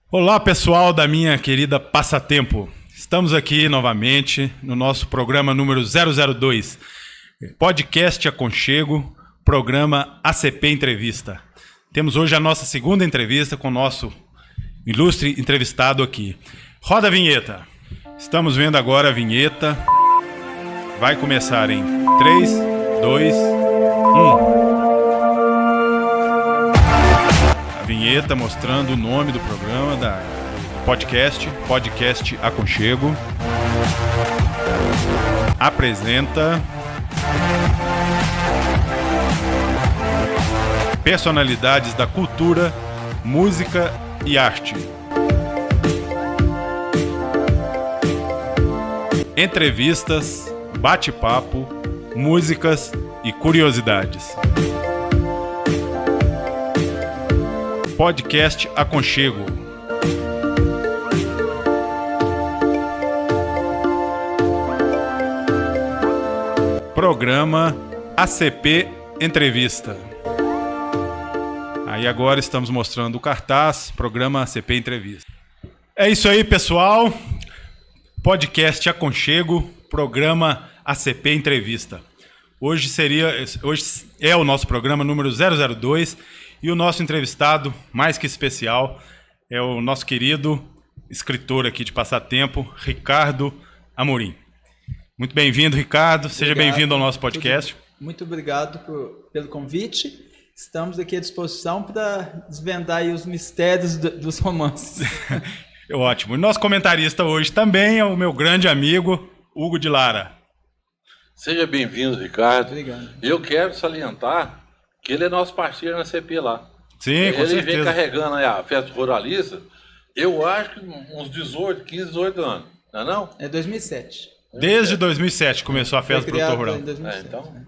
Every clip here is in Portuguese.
Olá, pessoal da minha querida Passatempo. Estamos aqui novamente no nosso programa número 002, podcast Aconchego, programa ACP Entrevista. Temos hoje a nossa segunda entrevista com o nosso ilustre entrevistado aqui. Roda a vinheta. Estamos vendo agora a vinheta. Vai começar em 3, 2, 1. Vinheta mostrando o nome do programa, do podcast Aconchego. Apresenta personalidades da cultura, música e arte. Entrevistas, bate-papo, músicas e curiosidades. Podcast Aconchego. Programa ACP Entrevista. Aí agora estamos mostrando o cartaz, programa ACP Entrevista. É isso aí, pessoal. Podcast Aconchego, programa ACP Entrevista. Hoje é o nosso programa número 002. E o nosso entrevistado, mais que especial, é o nosso querido escritor aqui de Passatempo, Ricardo Amorim. Muito bem-vindo, Ricardo. Seja bem-vindo ao nosso podcast. Muito obrigado pelo convite. Estamos aqui à disposição para desvendar aí os mistérios dos romances. Ótimo. E nosso comentarista hoje também é o meu grande amigo, Hugo de Lara. Seja bem-vindo, Ricardo. Obrigado. Eu quero salientar que ele é nosso parceiro na CP lá. Sim, com certeza. Ele vem carregando aí a festa ruralista, eu acho que uns 18 anos, não é não? É 2007. Desde 2007 começou a festa produtor rural. Em 2007, então,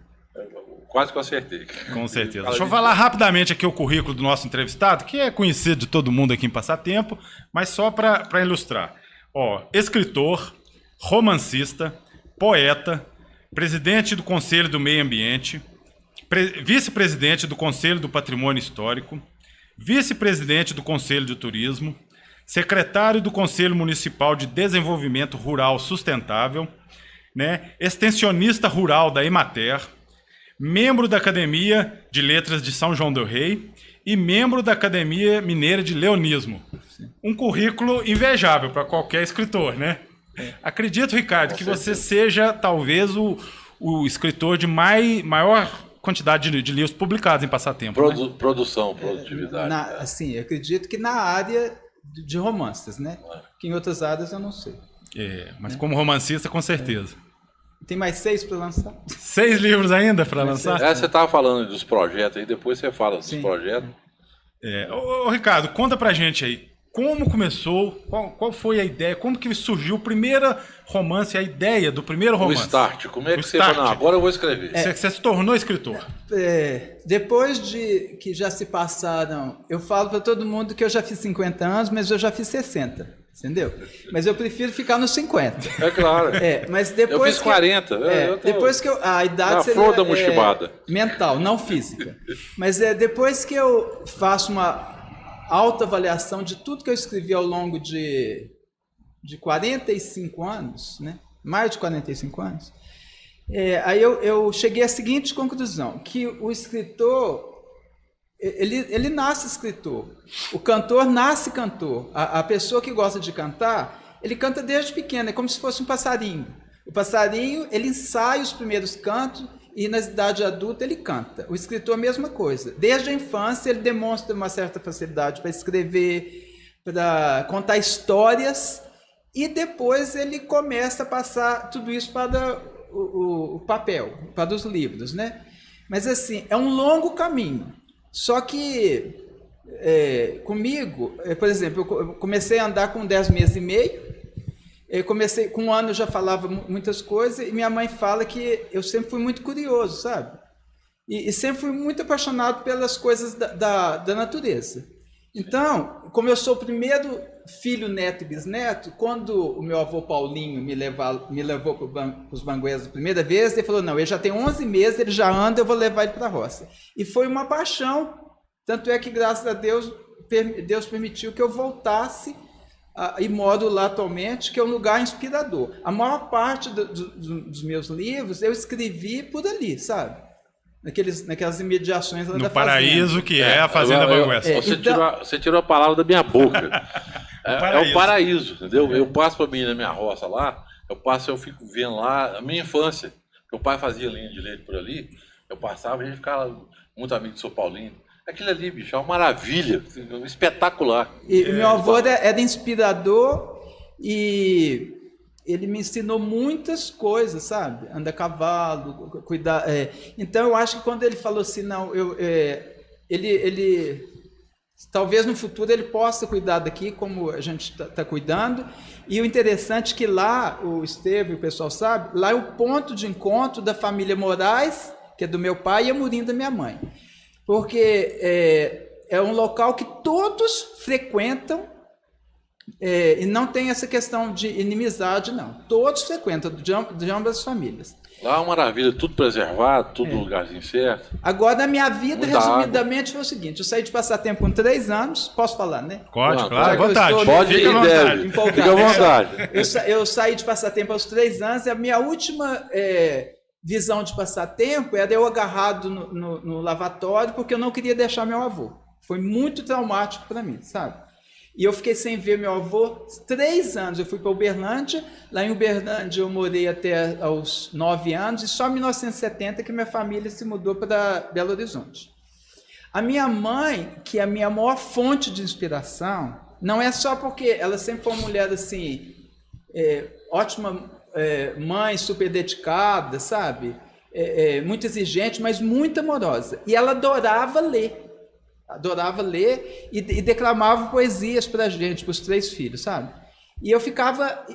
quase que eu acertei. Com certeza. Deixa eu falar rapidamente aqui o currículo do nosso entrevistado, que é conhecido de todo mundo aqui em Passatempo, mas só para ilustrar. Escritor, romancista, poeta, presidente do Conselho do Meio Ambiente, vice-presidente do Conselho do Patrimônio Histórico, vice-presidente do Conselho de Turismo, secretário do Conselho Municipal de Desenvolvimento Rural Sustentável, extensionista rural da Emater, membro da Academia de Letras de São João del Rei e membro da Academia Mineira de Leonismo. Um currículo invejável para qualquer escritor, né? Acredito, Ricardo, que você seja talvez o escritor de maior quantidade de livros publicados em Passatempo. Produção, produtividade. Assim, eu acredito que na área de romances, né? Que em outras áreas eu não sei. Mas como romancista, com certeza. Tem mais 6 para lançar? 6 livros ainda para lançar? Você estava falando dos projetos aí, depois você fala dos projetos. Ô, Ricardo, conta pra gente aí. Como começou? Qual foi a ideia? Como que surgiu o primeiro romance, a ideia do primeiro romance? O start. Como é que você falou? Agora eu vou escrever. Você se tornou escritor. Depois de que já se passaram... Eu falo para todo mundo que eu já fiz 50 anos, mas eu já fiz 60. Entendeu? Mas eu prefiro ficar nos 50. É claro. Mas depois eu fiz 40. Depois que a idade seria flor da mochibada. Mental, não física. Mas depois que eu faço uma autoavaliação de tudo que eu escrevi ao longo de 45 anos, né? Mais de 45 anos, aí eu cheguei à seguinte conclusão, que o escritor, ele nasce escritor, o cantor nasce cantor, a pessoa que gosta de cantar, ele canta desde pequeno, é como se fosse um passarinho. O passarinho, ele ensaia os primeiros cantos, e na idade adulta ele canta. O escritor, a mesma coisa. Desde a infância ele demonstra uma certa facilidade para escrever, para contar histórias, e depois ele começa a passar tudo isso para o papel, para os livros, né? Mas assim, é um longo caminho. Só que comigo, por exemplo, eu comecei a andar com 10 meses e meio. Eu comecei, com 1 ano eu já falava muitas coisas, e minha mãe fala que eu sempre fui muito curioso, sabe? E sempre fui muito apaixonado pelas coisas da natureza. Então, como eu sou o primeiro filho, neto e bisneto, quando o meu avô Paulinho me levou para os Banguelas a primeira vez, ele falou, não, ele já tem 11 meses, ele já anda, eu vou levar ele para a roça. E foi uma paixão, tanto é que, graças a Deus, Deus permitiu que eu voltasse e moro lá atualmente, que é um lugar inspirador. A maior parte dos meus livros eu escrevi por ali, sabe? Naquelas imediações lá No da Paraíso, fazenda. que é a Fazenda Banguessa. Você tirou a palavra da minha boca. É o paraíso, entendeu? Eu passo para mim na minha roça lá, eu fico vendo lá a minha infância. Meu pai fazia linha de leite por ali, eu passava e a gente ficava muito amigo de São Paulino. Aquilo ali, bicho, é uma maravilha, espetacular. E meu avô era inspirador e ele me ensinou muitas coisas, sabe? Andar a cavalo, cuidar. Então eu acho que quando ele falou assim, não, ele talvez no futuro ele possa cuidar daqui como a gente está cuidando. E o interessante é que lá, o Estevão e o pessoal sabe, lá é o ponto de encontro da família Moraes, que é do meu pai, e a Murim da minha mãe. Porque é um local que todos frequentam e não tem essa questão de inimizade, não. Todos frequentam, de ambas as famílias. Lá é uma maravilha, tudo preservado, tudo no lugarzinho certo. Agora, a minha vida, Muita resumidamente, foi o seguinte: eu saí de Passatempo com 3 anos, posso falar, né? Pode, Não, claro, à já que eu vontade. estou Pode Fica à ir, vontade. deve. Empolgado. Fica à vontade. Eu saí de Passatempo aos 3 anos e a minha última visão de Passatempo era eu agarrado no lavatório porque eu não queria deixar meu avô. Foi muito traumático para mim, sabe? E eu fiquei sem ver meu avô 3 anos. Eu fui para Uberlândia. Lá em Uberlândia eu morei até aos 9 anos. E só em 1970 que minha família se mudou para Belo Horizonte. A minha mãe, que é a minha maior fonte de inspiração, não é só porque ela sempre foi uma mulher assim, ótima mãe, super dedicada, sabe? Muito exigente, mas muito amorosa. E ela adorava ler. Adorava ler e declamava poesias para a gente, para os 3 filhos, sabe? E eu ficava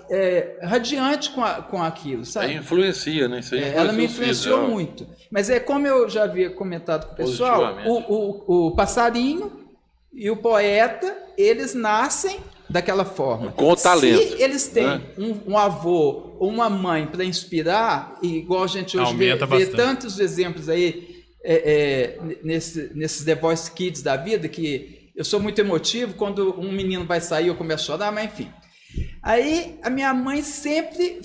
radiante com aquilo, sabe? Influencia, né? Isso Ela me influenciou muito. Mas como eu já havia comentado com o pessoal, o passarinho e o poeta, eles nascem daquela forma. Com o talento. Se eles têm um avô ou uma mãe para inspirar, e igual a gente hoje vê tantos exemplos aí, nesses The Voice Kids da vida, que eu sou muito emotivo, quando um menino vai sair eu começo a chorar, mas enfim. Aí a minha mãe sempre,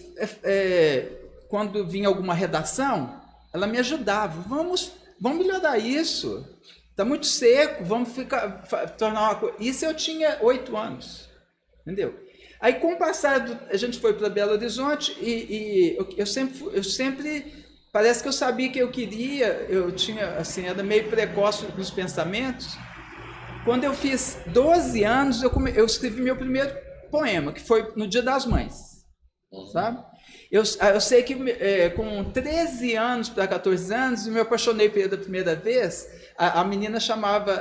quando vinha alguma redação, ela me ajudava, vamos melhorar isso, está muito seco, vamos tornar uma coisa. Isso eu tinha 8 anos, entendeu? Aí com o passar, a gente foi para Belo Horizonte e eu sempre parece que eu sabia que eu queria, eu tinha, assim, era meio precoce nos pensamentos. Quando eu fiz 12 anos, eu escrevi meu primeiro poema, que foi no Dia das Mães, sabe? Eu sei que com 13 anos para 14 anos, eu me apaixonei pela primeira vez, a menina chamava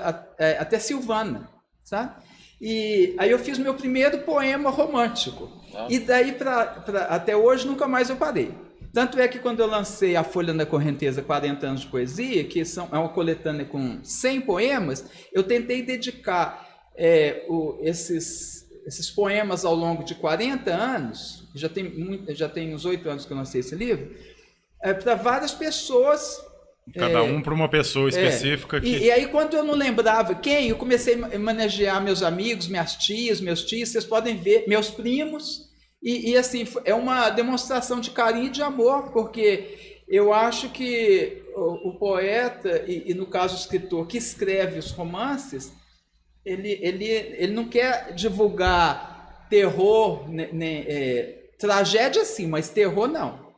até Silvana, sabe? E aí eu fiz meu primeiro poema romântico. E daí, até hoje, nunca mais eu parei. Tanto é que quando eu lancei a Folha da Correnteza 40 anos de poesia, que é uma coletânea com 100 poemas, eu tentei dedicar esses poemas ao longo de 40 anos, já tem uns 8 anos que eu lancei esse livro, para várias pessoas. Cada um para uma pessoa específica. E aí, quando eu não lembrava quem, eu comecei a manejar meus amigos, minhas tias, meus tios, vocês podem ver, meus primos. E assim, é uma demonstração de carinho e de amor, porque eu acho que o poeta, e no caso o escritor que escreve os romances, ele não quer divulgar terror, tragédia sim, mas terror não.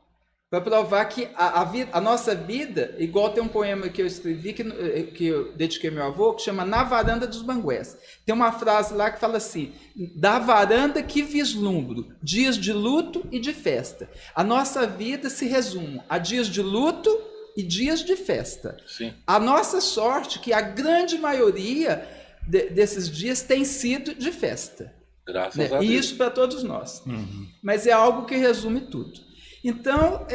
Para provar que a nossa vida, igual tem um poema que eu escrevi, que eu dediquei ao meu avô, que chama Na Varanda dos Bangués. Tem uma frase lá que fala assim: da varanda que vislumbro, dias de luto e de festa. A nossa vida se resume a dias de luto e dias de festa. Sim. A nossa sorte é que a grande maioria desses dias tem sido de festa. Graças a Deus. E isso para todos nós. Mas é algo que resume tudo. Então,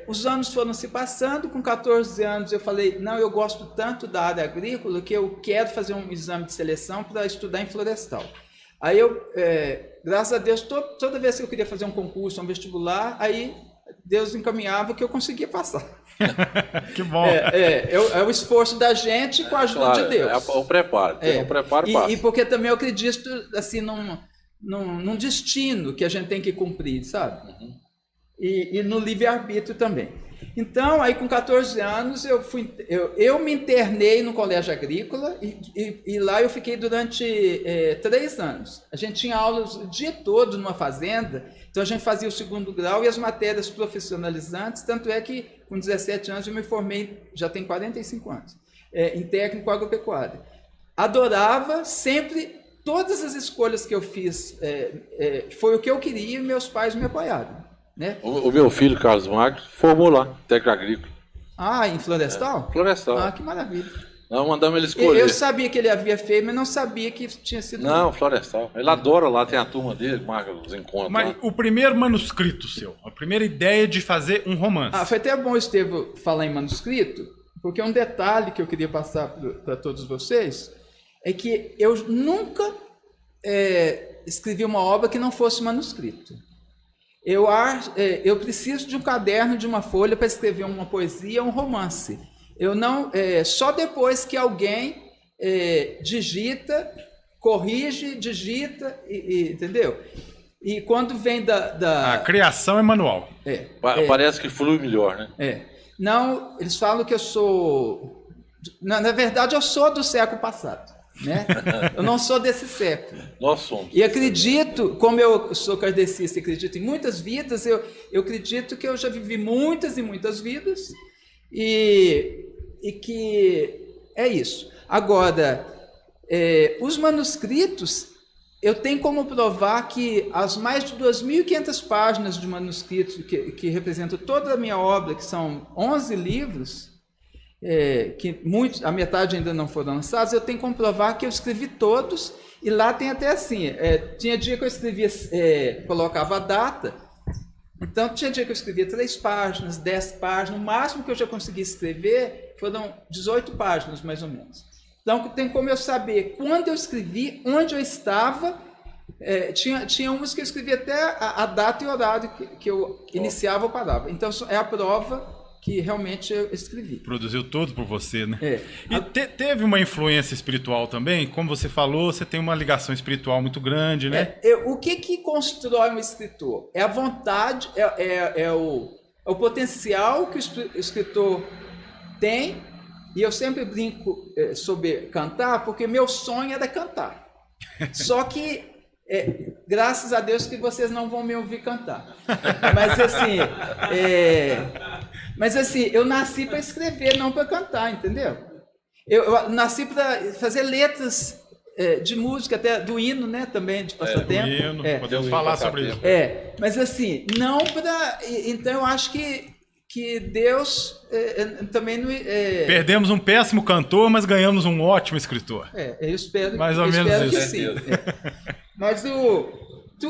os anos foram se passando. Com 14 anos eu falei, não, eu gosto tanto da área agrícola que eu quero fazer um exame de seleção para estudar em florestal. Aí eu, graças a Deus, toda vez que eu queria fazer um concurso, um vestibular, aí Deus encaminhava que eu conseguia passar. Que bom. É o esforço da gente com a ajuda de Deus. É o preparo. O preparo passa. E porque também eu acredito assim, num destino que a gente tem que cumprir, sabe? Uhum. E no livre-arbítrio também. Então, aí com 14 anos, eu me internei no colégio agrícola e lá eu fiquei durante 3 anos. A gente tinha aulas o dia todo numa fazenda, então a gente fazia o 2º grau e as matérias profissionalizantes, tanto é que com 17 anos eu me formei, já tem 45 anos, em técnico agropecuário. Adorava sempre, todas as escolhas que eu fiz, foi o que eu queria e meus pais me apoiaram. Né? O meu filho, Carlos Marcos, formou lá, técnico agrícola. Ah, em Florestal? Florestal. Ah, que maravilha. Nós mandamos ele escolher. Eu sabia que ele havia feito, mas não sabia que tinha sido... Não, Florestal. Ele adora lá, tem a turma dele, marca os encontros. Mas lá. o primeiro manuscrito seu, a primeira ideia de fazer um romance. Foi até bom o Estevão falar em manuscrito, porque um detalhe que eu queria passar para todos vocês é que eu nunca escrevi uma obra que não fosse manuscrito. Eu preciso de um caderno, de uma folha para escrever uma poesia, um romance. Eu não, só depois que alguém digita, corrige, digita, entendeu? E quando vem da... A criação é manual. Parece que flui melhor, né? Não, eles falam que eu sou... Na verdade, eu sou do século passado. Né? Eu não sou desse século. Nós somos. E acredito, como eu sou kardecista e acredito em muitas vidas, eu acredito que eu já vivi muitas e muitas vidas e que é isso. Agora, os manuscritos, eu tenho como provar que as mais de 2.500 páginas de manuscritos que representam toda a minha obra, que são 11 livros, que a metade ainda não foram lançados, eu tenho que comprovar que eu escrevi todos, e lá tem até assim, tinha dia que eu escrevia, colocava a data, então tinha dia que eu escrevia 3 páginas, 10 páginas, o máximo que eu já consegui escrever foram 18 páginas, mais ou menos. Então tem como eu saber quando eu escrevi, onde eu estava, tinha umas que eu escrevia até a data e o horário que eu iniciava ou parava. Então é a prova que realmente eu escrevi. Produziu tudo por você, né? E teve uma influência espiritual também? Como você falou, você tem uma ligação espiritual muito grande, né? O que constrói um escritor? É a vontade, é o potencial que o escritor tem, e eu sempre brinco sobre cantar, porque meu sonho era cantar. Só que, graças a Deus que vocês não vão me ouvir cantar. Mas assim, eu nasci para escrever, não para cantar, entendeu? Eu nasci para fazer letras de música, até do hino, né, também, de passatempo. Do hino, podemos falar sobre isso. Mas assim, não para... Então eu acho que Deus também não... Perdemos um péssimo cantor, mas ganhamos um ótimo escritor. Eu espero, mais ou menos que sim. Mas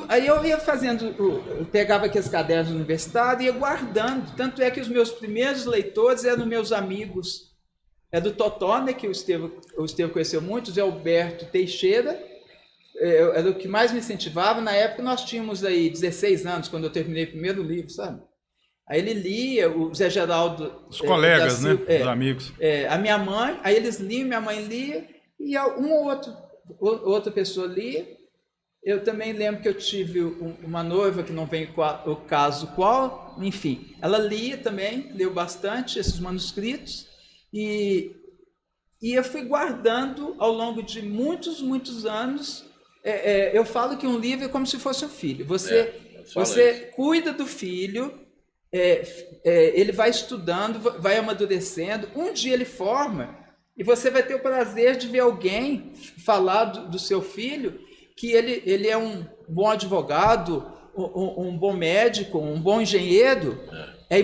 aí eu ia fazendo, eu pegava aqueles cadernos universitários e ia guardando. Tanto é que os meus primeiros leitores eram meus amigos. Do Totó, né, que o Estevão conheceu muito, o Zé Alberto Teixeira, era o que mais me incentivava. Na época nós tínhamos aí 16 anos, quando eu terminei o primeiro livro, sabe? Aí ele lia, o Zé Geraldo... Os colegas, né? Os amigos. A minha mãe, aí eles liam, minha mãe lia, e outra pessoa lia. Eu também lembro que eu tive uma noiva, que não vem o caso qual, enfim, ela lia também, leu bastante esses manuscritos, e eu fui guardando ao longo de muitos, muitos anos. Eu falo que um livro é como se fosse um filho. Você cuida do filho, ele vai estudando, vai amadurecendo, um dia ele forma, e você vai ter o prazer de ver alguém falar do seu filho, que ele é um bom advogado, um bom médico, um bom engenheiro. Aí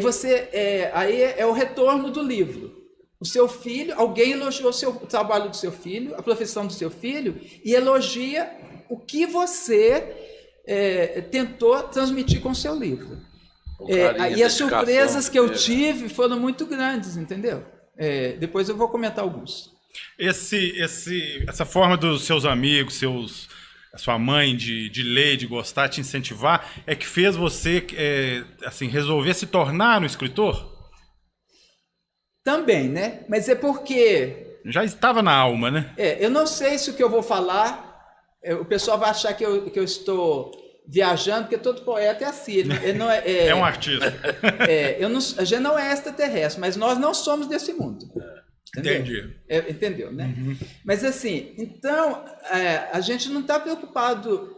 aí é o retorno do livro. O seu filho, alguém elogiou o trabalho do seu filho, a profissão do seu filho, e elogia o que você tentou transmitir com o seu livro. E as surpresas que eu tive foram muito grandes, entendeu? Depois eu vou comentar alguns. Essa forma dos seus amigos, seus a sua mãe de ler, de gostar, te incentivar, é que fez você assim, resolver se tornar um escritor? Também, né? Mas é porque... Já estava na alma, né? eu não sei se o que eu vou falar, o pessoal vai achar que eu estou viajando, porque todo poeta é assim. Ele não é um artista. A gente não é extraterrestre, mas nós não somos desse mundo. Entendeu? Entendi. Entendeu, né? Mas assim, então, a gente não está preocupado.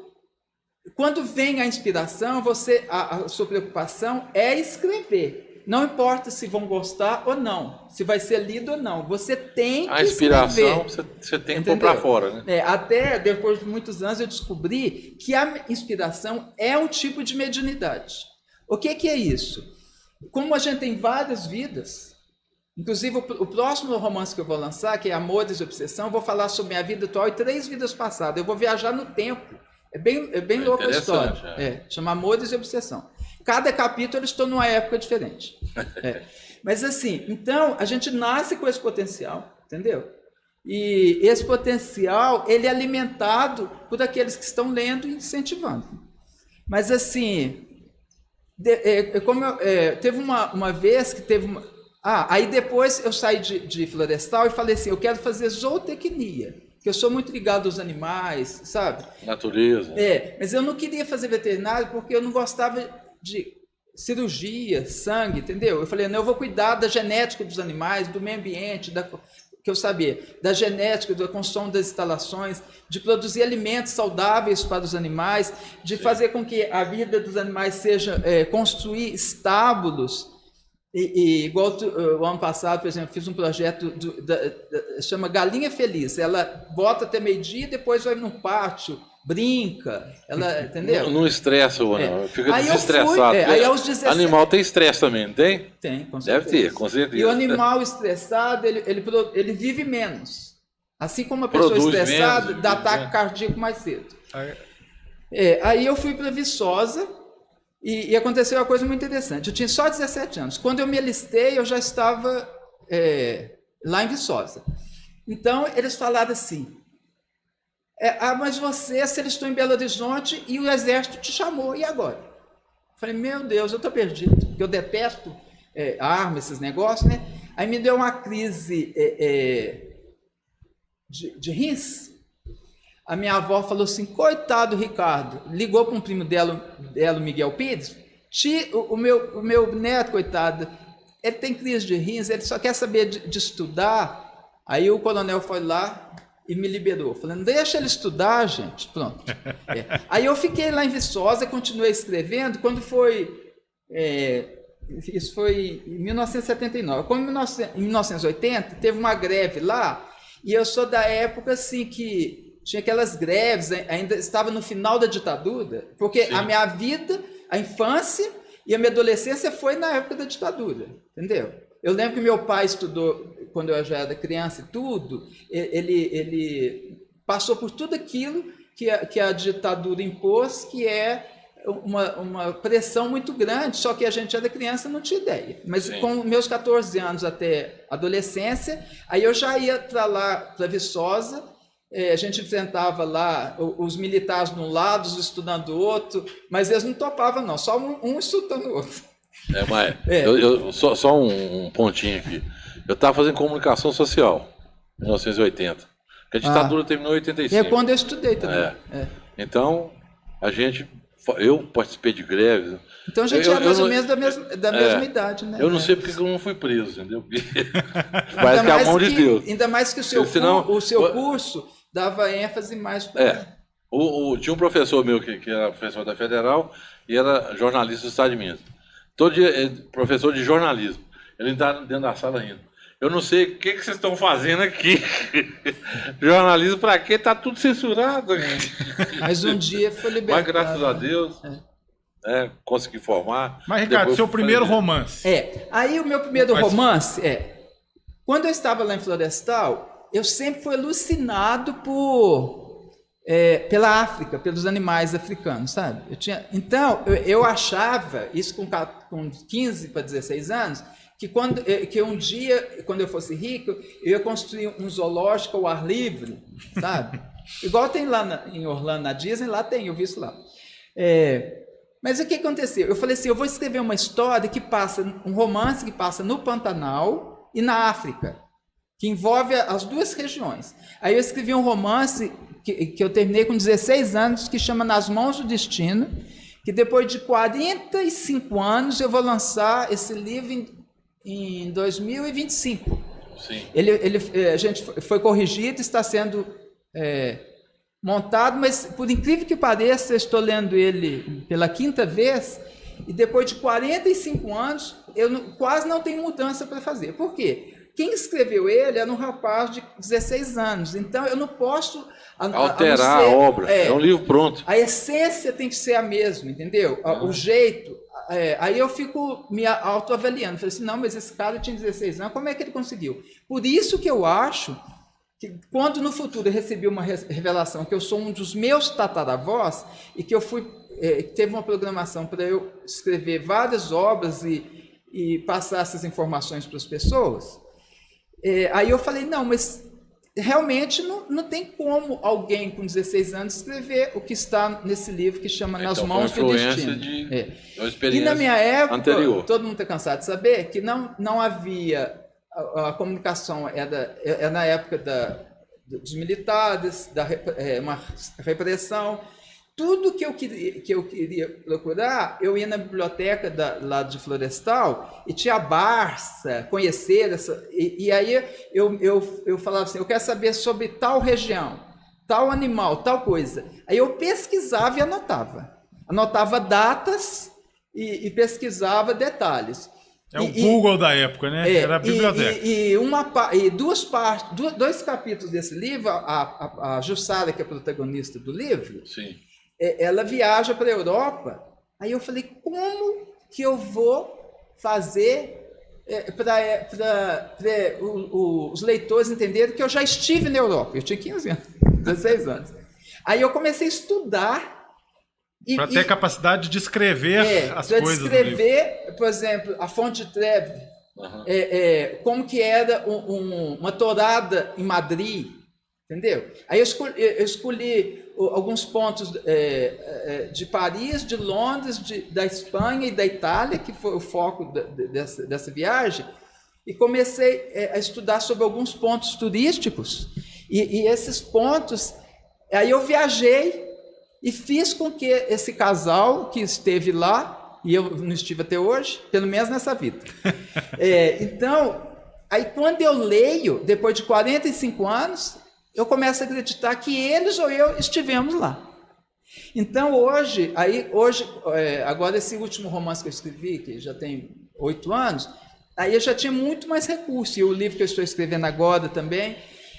Quando vem a inspiração, a sua preocupação é escrever. Não importa se vão gostar ou não, se vai ser lido ou não. Você tem que a inspiração escrever. você tem que pôr para fora, né? Até depois de muitos anos eu descobri que a inspiração é um tipo de mediunidade. O que é isso? Como a gente tem várias vidas, inclusive o próximo romance que eu vou lançar, que é Amores e Obsessão, eu vou falar sobre minha vida atual e 3 vidas passadas. Eu vou viajar no tempo. É bem louca a história. Chama Amores e Obsessão. Cada capítulo eu estou numa época diferente. Mas assim, então, a gente nasce com esse potencial, entendeu? E esse potencial, ele é alimentado por aqueles que estão lendo e incentivando. Mas assim, teve uma vez que teve uma... aí depois eu saí de Florestal e falei assim, eu quero fazer zootecnia. Que eu sou muito ligado aos animais, sabe? Natureza. Mas eu não queria fazer veterinário porque eu não gostava de cirurgia, sangue, entendeu? Eu falei, não, eu vou cuidar da genética dos animais, do meio ambiente, que eu sabia, da genética, da construção das instalações, de produzir alimentos saudáveis para os animais, de fazer com que a vida dos animais seja construir estábulos. Igual o ano passado, por exemplo, fiz um projeto chama Galinha Feliz. Ela volta até meio-dia e depois vai no pátio, brinca, ela, entendeu? Não estressa o animal, fica desestressado. Aí aos 17... Animal tem estresse também, não tem? Tem, com certeza. Deve ter, com certeza. E o animal estressado, ele vive menos. Assim como a pessoa estressada dá ataque cardíaco mais cedo. Aí eu fui para Viçosa. E aconteceu uma coisa muito interessante. Eu tinha só 17 anos. Quando eu me alistei, eu já estava lá em Viçosa. Então, eles falaram assim, mas se eles estão em Belo Horizonte e o exército te chamou, e agora? Eu falei, meu Deus, eu estou perdido, porque eu detesto arma, esses negócios, né? Aí me deu uma crise de rins. A minha avó falou assim, coitado Ricardo, ligou para um primo dela, Miguel Pires, o meu neto, coitado, ele tem crise de rins, ele só quer saber de estudar. Aí o coronel foi lá e me liberou, falando, deixa ele estudar, gente, pronto. Aí eu fiquei lá em Viçosa, continuei escrevendo, quando foi, isso foi em 1979, como em 1980, teve uma greve lá, e eu sou da época assim que tinha aquelas greves, ainda estava no final da ditadura, porque a minha vida, a infância e a minha adolescência foi na época da ditadura, entendeu? Eu lembro que meu pai estudou, quando eu já era criança e tudo, ele passou por tudo aquilo que a ditadura impôs, que é uma pressão muito grande, só que a gente era criança e não tinha ideia. Mas com meus 14 anos até adolescência, aí eu já ia para lá, para Viçosa. A gente enfrentava lá os militares de um lado, os estudantes do outro, mas eles não topavam não, só um estudando o outro. Só um pontinho aqui. Eu estava fazendo comunicação social em 1980. A ditadura terminou em 85. É quando eu estudei também. Então, eu participei de greves. Então a gente era mais ou menos da mesma idade, né? Eu não sei porque eu não fui preso, entendeu? Parece que é a mão de Deus. Ainda mais que o seu curso dava ênfase mais para... Tinha um professor meu que era professor da Federal e era jornalista do Estado de Minas. Todo dia, professor de jornalismo. Ele estava dentro da sala rindo. Eu não sei o que vocês estão fazendo aqui. Jornalismo para quê? Está tudo censurado. Mas um dia foi libertado. Mas graças a Deus, consegui formar. Mas, Ricardo, seu primeiro romance. Aí o meu primeiro romance quando eu estava lá em Florestal, eu sempre fui alucinado pela África, pelos animais africanos, sabe? Então, eu achava, isso com 15 para 16 anos, que um dia, quando eu fosse rico, eu ia construir um zoológico ao ar livre, sabe? Igual tem lá em Orlando, na Disney, lá tem, eu vi isso lá. Mas o que aconteceu? Eu falei assim, eu vou escrever uma história que passa, um romance que passa no Pantanal e na África, que envolve as duas regiões. Aí eu escrevi um romance que eu terminei com 16 anos, que chama Nas Mãos do Destino, que depois de 45 anos eu vou lançar esse livro em 2025. Sim. A gente foi corrigido, está sendo montado, mas por incrível que pareça, eu estou lendo ele pela 5ª vez, e depois de 45 anos, eu quase não tenho mudança para fazer. Por quê? Quem escreveu ele era um rapaz de 16 anos, então eu não posso alterar a obra, é um livro pronto. A essência tem que ser a mesma, entendeu? O jeito. Aí eu fico me autoavaliando, falei assim, não, mas esse cara tinha 16 anos, como é que ele conseguiu? Por isso que eu acho que quando no futuro eu recebi uma revelação que eu sou um dos meus tataravós e que eu teve uma programação para eu escrever várias obras e passar essas informações para as pessoas, aí eu falei, não, mas realmente não tem como alguém com 16 anos escrever o que está nesse livro que chama Nas Mãos do Destino. E na minha época, anterior. Todo mundo está cansado de saber que não havia a comunicação, era na época dos militares, uma repressão. Tudo que eu queria procurar, eu ia na biblioteca lá de Florestal e tinha a Barça, conhecer e aí eu falava assim, eu quero saber sobre tal região, tal animal, tal coisa. Aí eu pesquisava e anotava datas e pesquisava detalhes. O Google da época, né? Era a biblioteca. Dois capítulos desse livro, a Jussara, que é a protagonista do livro, sim, ela viaja para a Europa. Aí eu falei, como que eu vou fazer para os leitores entenderem que eu já estive na Europa? Eu tinha 15 anos, 16 anos. Aí eu comecei a estudar. Para ter capacidade de escrever as coisas. Para descrever, por exemplo, a Fonte de Trevi, como que era uma tourada em Madrid, entendeu? Aí eu escolhi alguns pontos de Paris, de Londres, da Espanha e da Itália, que foi o foco dessa viagem, e comecei a estudar sobre alguns pontos turísticos, e esses pontos, aí eu viajei e fiz com que esse casal que esteve lá, e eu não estive até hoje, pelo menos nessa vida. Então, aí quando eu leio, depois de 45 anos, eu começo a acreditar que eles ou eu estivemos lá. Então, agora esse último romance que eu escrevi, que já tem 8 anos, aí eu já tinha muito mais recurso, e o livro que eu estou escrevendo agora também,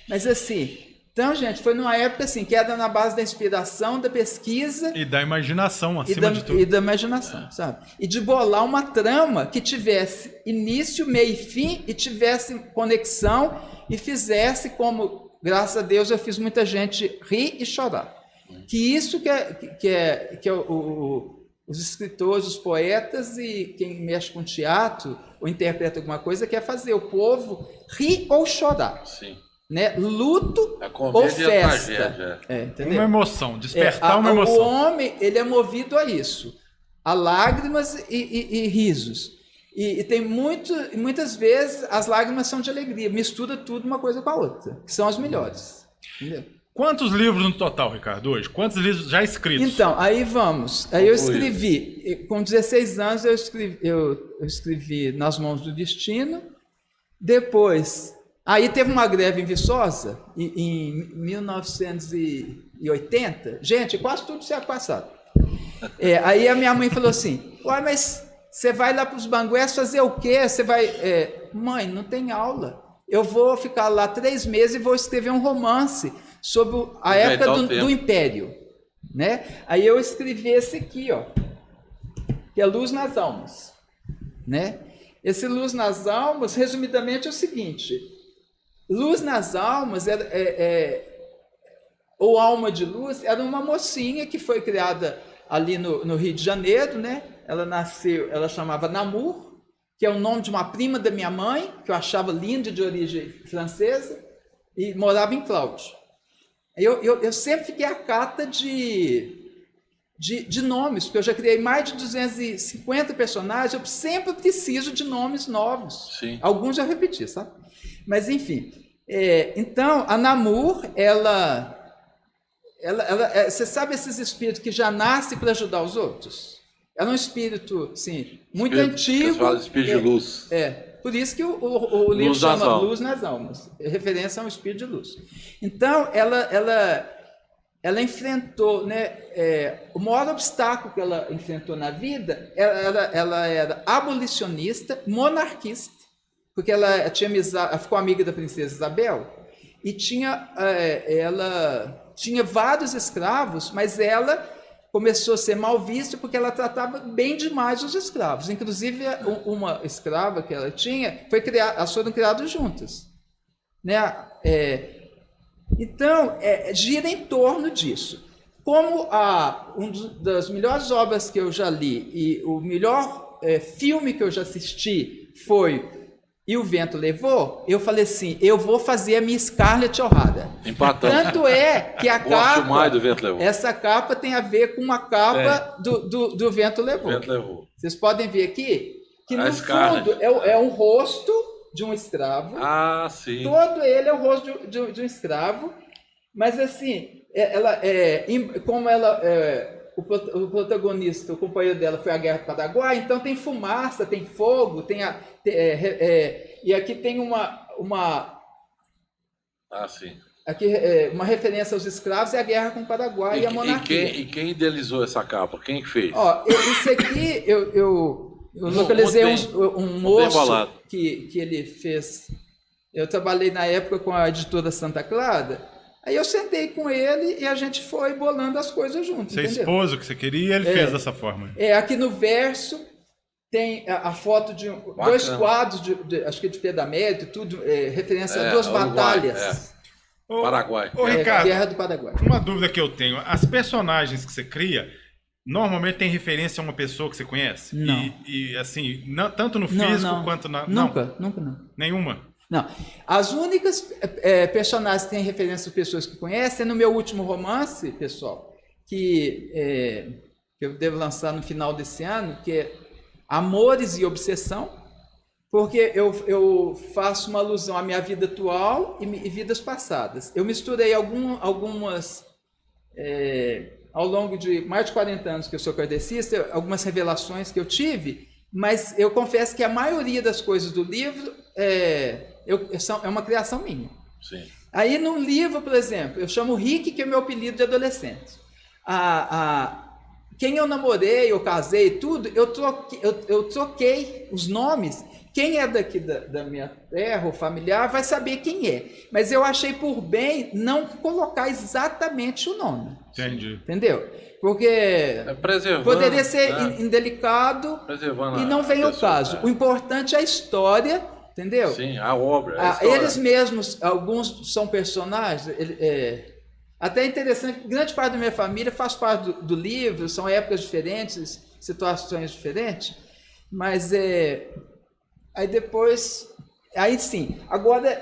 mas assim... Então, gente, foi numa época assim, que era na base da inspiração, da pesquisa... E da imaginação, acima de tudo. E da imaginação, sabe? E de bolar uma trama que tivesse início, meio e fim, e tivesse conexão, e fizesse como, graças a Deus, eu fiz muita gente rir e chorar. Que isso que é os escritores, os poetas e quem mexe com teatro ou interpreta alguma coisa quer fazer o povo rir ou chorar. Sim. Né? Luto ou festa. Uma emoção, despertar uma emoção. O homem, ele é movido a isso, a lágrimas e risos. E tem muitas vezes as lágrimas são de alegria, mistura tudo uma coisa com a outra, que são as melhores. Entendeu? Quantos livros no total, Ricardo, hoje? Quantos livros já escritos? Então, aí vamos. Aí eu escrevi, com 16 anos eu escrevi Nas Mãos do Destino, depois... Aí teve uma greve em Viçosa, em 1980. Gente, quase tudo século passado. Aí a minha mãe falou assim, uai, mas você vai lá para os Bangués fazer o quê? Você vai... Mãe, não tem aula. Eu vou ficar lá 3 meses e vou escrever um romance sobre a época do Império. Né? Aí eu escrevi esse aqui, ó, que é Luz nas Almas. Né? Esse Luz nas Almas, resumidamente, é o seguinte... Luz nas Almas, ou Alma de Luz, era uma mocinha que foi criada ali no Rio de Janeiro, né? Ela chamava Namur, que é o nome de uma prima da minha mãe, que eu achava linda, de origem francesa, e morava em Cláudio. Eu sempre fiquei à cata de nomes, porque eu já criei mais de 250 personagens, eu sempre preciso de nomes novos. Sim. Alguns já repeti, sabe? Mas, enfim. Então, a Namur, você sabe esses espíritos que já nascem para ajudar os outros? Ela é um espírito, assim, muito antigo. Você fala de espírito de luz. Por isso que o livro Luz chama nas Luz nas Almas. Referência a um espírito de luz. Então, ela enfrentou, né, o maior obstáculo que ela enfrentou na vida, ela era abolicionista, monarquista, porque ela ficou amiga da princesa Isabel, e ela tinha vários escravos, mas ela começou a ser mal vista porque ela tratava bem demais os escravos. Inclusive, uma escrava que ela tinha, elas foram criadas juntas. Né? Então, gira em torno disso. Como uma das melhores obras que eu já li e o melhor filme que eu já assisti foi E o Vento Levou, eu falei assim, eu vou fazer a minha Scarlett O'Hara. Empatamos. Tanto é que a capa, do Vento Levou. essa capa tem a ver com uma capa do Vento Levou. Vento Levou. Vocês podem ver aqui que no Scarlett. fundo é um rosto de um escravo. Ah, sim. Todo ele é o rosto de um escravo, mas assim, o protagonista, o companheiro dela foi a Guerra do Paraguai, então tem fumaça, tem fogo, e aqui tem uma sim. Aqui, uma referência aos escravos é a guerra com o Paraguai e a monarquia. E quem idealizou essa capa? Quem fez? Isso aqui eu localizei um moço que ele fez. Eu trabalhei na época com a editora Santa Clara. Aí eu sentei com ele e a gente foi bolando as coisas juntos. Você expôs o que você queria e ele fez dessa forma. Aqui no verso tem a foto de dois quadros, acho que de Pedro Américo, tudo, referência a duas batalhas. Paraguai. Ricardo, Guerra do Paraguai. Uma dúvida que eu tenho. As personagens que você cria, normalmente tem referência a uma pessoa que você conhece? Não. E assim, tanto no físico quanto na... Nunca não. Nenhuma? Não. As únicas personagens que têm referência a pessoas que conhecem é no meu último romance, pessoal, que eu devo lançar no final desse ano, que é Amores e Obsessão, porque eu faço uma alusão à minha vida atual e vidas passadas. Eu misturei algumas, ao longo de mais de 40 anos que eu sou kardecista, algumas revelações que eu tive, mas eu confesso que a maioria das coisas do livro é uma criação minha. Sim. Aí no livro, por exemplo, eu chamo Rick, que é meu apelido de adolescente. Quem eu namorei, eu casei, tudo, eu troquei os nomes. Quem é daqui da minha terra, ou familiar, vai saber quem é. Mas eu achei por bem não colocar exatamente o nome. Entendi. Entendeu? Porque poderia ser indelicado e não vem ao caso. O importante é a história, entendeu? Sim, a obra. Eles mesmos, alguns são personagens. Até interessante, grande parte da minha família faz parte do livro, são épocas diferentes, situações diferentes, mas aí sim, agora,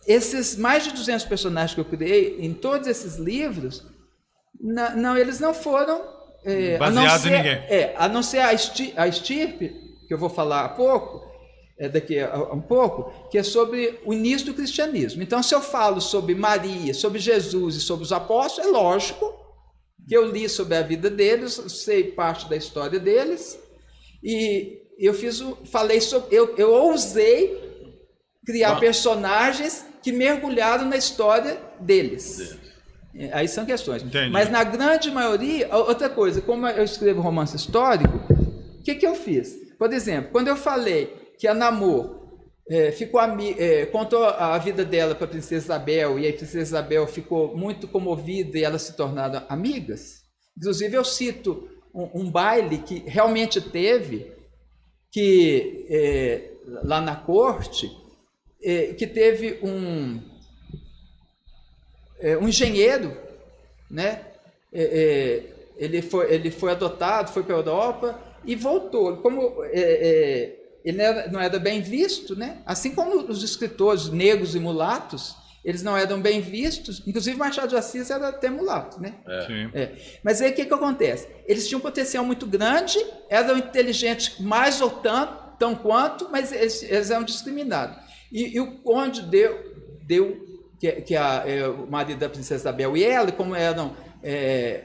esses mais de 200 personagens que eu criei em todos esses livros, eles não foram baseados em ninguém. A não ser a estirpe, que eu vou falar daqui a um pouco, que é sobre o início do cristianismo. Então, se eu falo sobre Maria, sobre Jesus e sobre os apóstolos, é lógico que eu li sobre a vida deles, sei parte da história deles, e eu ousei criar personagens que mergulharam na história deles. Aí são questões. Entendi. Mas na grande maioria, outra coisa, como eu escrevo romance histórico, o que eu fiz? Por exemplo, quando eu falei que a Namur contou a vida dela para a princesa Isabel, e a princesa Isabel ficou muito comovida e elas se tornaram amigas. Inclusive eu cito um baile que realmente teve, lá na corte, que teve um engenheiro, né? Ele foi adotado, foi para a Europa e voltou. Como ele não era bem visto, né? Assim como os escritores negros e mulatos, eles não eram bem vistos, inclusive Machado de Assis era até mulato, né? Sim. Mas aí o que acontece? Eles tinham um potencial muito grande, eram inteligentes mais ou tão quanto, mas eles eram discriminados. E o conde o marido da princesa Isabel e ela, como eram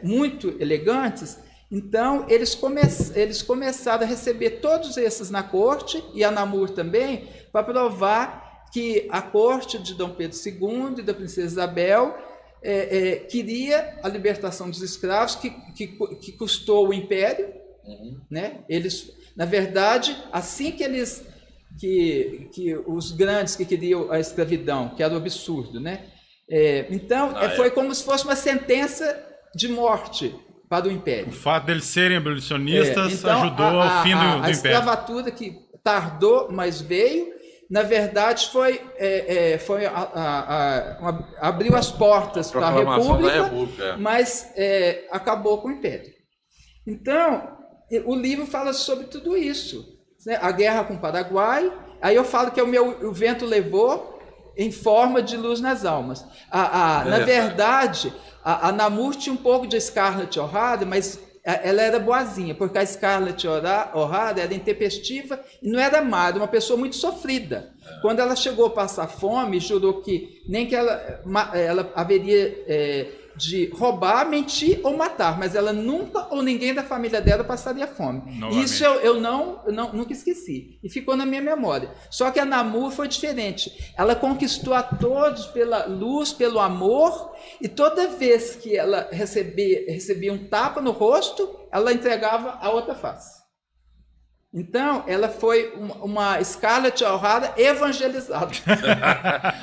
muito elegantes, então eles começaram a receber todos esses na corte, e a Namur também, para provar que a corte de Dom Pedro II e da princesa Isabel queria a libertação dos escravos, que custou o império, né? Eles, na verdade, assim que os grandes que queriam a escravidão, que era um absurdo, né? Foi como se fosse uma sentença de morte para o império. O fato deles serem abolicionistas ajudou ao fim do império. A escravatura que tardou, mas veio, na verdade, abriu as portas para a República, mas acabou com o império. Então, o livro fala sobre tudo isso, né? A guerra com o Paraguai, aí eu falo que o vento levou em forma de luz nas almas. Na verdade, a Namur tinha um pouco de Scarlett O'Hara, mas ela era boazinha, porque a Scarlett O'Hara era intempestiva e não era má, era uma pessoa muito sofrida. Quando ela chegou a passar fome, jurou que nem que ela haveria de roubar, mentir ou matar, mas ela nunca ou ninguém da família dela passaria fome. Novamente. Isso eu nunca esqueci e ficou na minha memória. Só que a Namur foi diferente. Ela conquistou a todos pela luz, pelo amor, e toda vez que ela recebia um tapa no rosto, ela entregava a outra face. Então, ela foi uma Scarlett O'Hara evangelizada.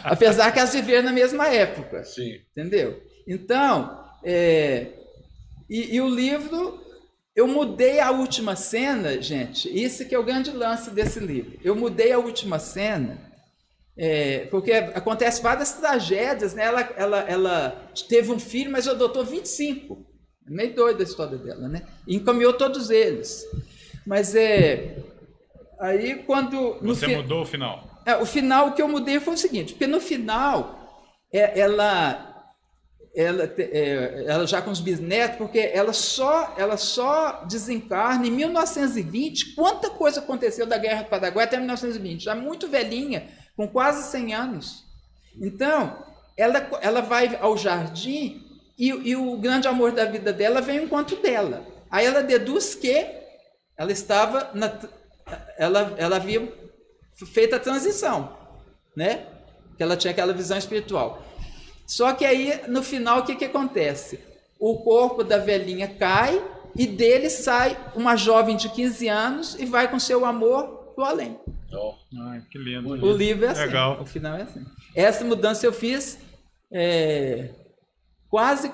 Apesar que elas viveram na mesma época. Sim. Entendeu? Então, e o livro, eu mudei a última cena, gente, isso que é o grande lance desse livro. Eu mudei a última cena, porque acontece várias tragédias, né? Ela teve um filho, mas adotou 25. É meio doida a história dela, né? E encaminhou todos eles. Mas aí quando... Você mudou o final? O final, o que eu mudei foi o seguinte, porque no final, ela já com os bisnetos, porque ela só desencarna em 1920. Quanta coisa aconteceu da Guerra do Paraguai até 1920, já muito velhinha, com quase 100 anos. Então, ela vai ao jardim e o grande amor da vida dela vem ao encontro dela. Aí ela deduz que ela estava ela havia feito a transição, né? Que ela tinha aquela visão espiritual. Só que aí, no final, o que acontece? O corpo da velhinha cai e dele sai uma jovem de 15 anos e vai com seu amor pro além. Ai, que lindo. O livro é assim. Legal. O final é assim. Essa mudança eu fiz quase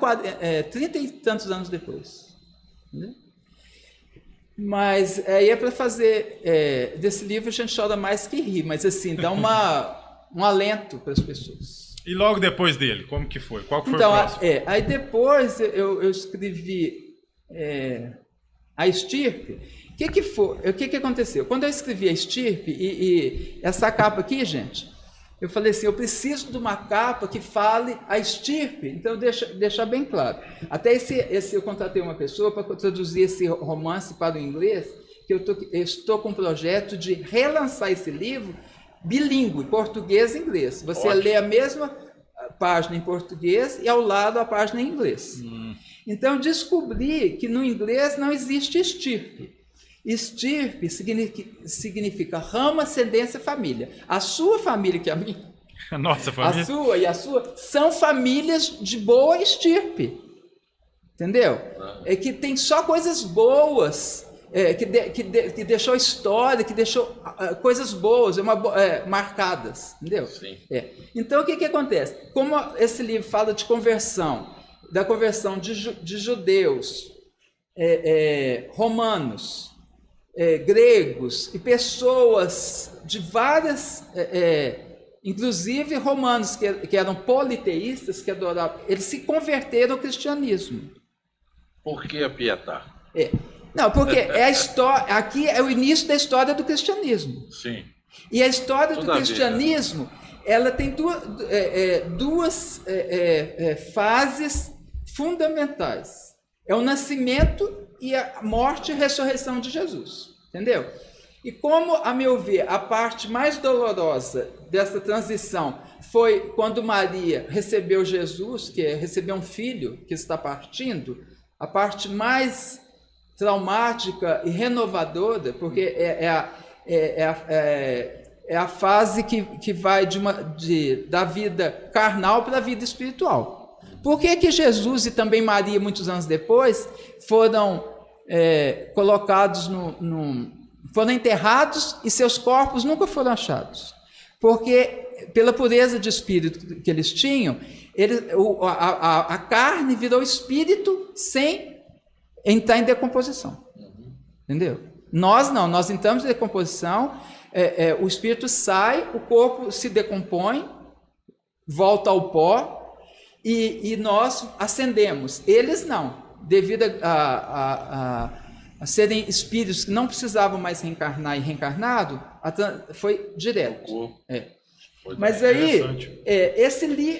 30 e tantos anos depois. Entendeu? Mas aí para fazer desse livro a gente chora mais que ri, mas assim, dá um alento para as pessoas. E logo depois dele, como que foi? Qual que foi o próximo? Aí depois eu escrevi a Estirpe. O que aconteceu? Quando eu escrevi a Estirpe, e essa capa aqui, gente, eu falei assim, eu preciso de uma capa que fale a estirpe, então deixar bem claro. Até eu contratei uma pessoa para traduzir esse romance para o inglês, que eu estou com um projeto de relançar esse livro bilíngue, português e inglês. Você lê a mesma página em português e ao lado a página em inglês. Então, descobri que no inglês não existe estirpe. Estirpe significa ramo, ascendência, família. A sua família, que é a minha, a nossa família, a sua e a sua, são famílias de boa estirpe. Entendeu? É que tem só coisas boas, que deixou história, que deixou coisas boas, marcadas. Entendeu? Sim. Então, o que acontece? Como esse livro fala de conversão, da conversão de judeus, romanos, gregos e pessoas de várias, inclusive romanos que eram politeístas, que adoravam, eles se converteram ao cristianismo. Por que a Pietà? Não, porque a história, aqui é o início da história do cristianismo. Sim. E a história do cristianismo ela tem duas fases fundamentais. É o nascimento e a morte e ressurreição de Jesus, entendeu? E como, a meu ver, a parte mais dolorosa dessa transição foi quando Maria recebeu Jesus, que é receber um filho que está partindo, a parte mais traumática e renovadora, porque é a fase que vai da vida carnal para a vida espiritual. Por que Jesus e também Maria, muitos anos depois, foram colocados foram enterrados e seus corpos nunca foram achados? Porque, pela pureza de espírito que eles tinham, a carne virou espírito sem entrar em decomposição. Entendeu? Nós não, nós entramos em decomposição, o espírito sai, o corpo se decompõe, volta ao pó e nós ascendemos. Eles não, devido a serem espíritos que não precisavam mais reencarnar e reencarnado, foi direto. Mas aí,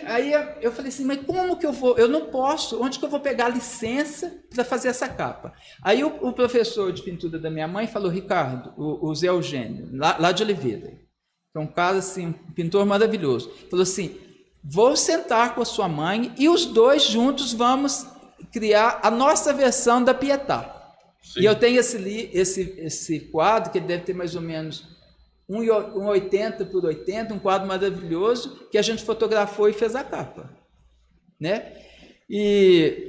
aí eu falei assim, mas como que eu vou? Eu não posso, onde que eu vou pegar licença para fazer essa capa? Aí o professor de pintura da minha mãe falou, Ricardo, o Zé Eugênio, lá de Oliveira, que é um cara assim, um pintor maravilhoso, falou assim, vou sentar com a sua mãe e os dois juntos vamos criar a nossa versão da Pietà. Sim. E eu tenho esse quadro, que deve ter mais ou menos 1,80 por 80, um quadro maravilhoso, que a gente fotografou e fez a capa. Né?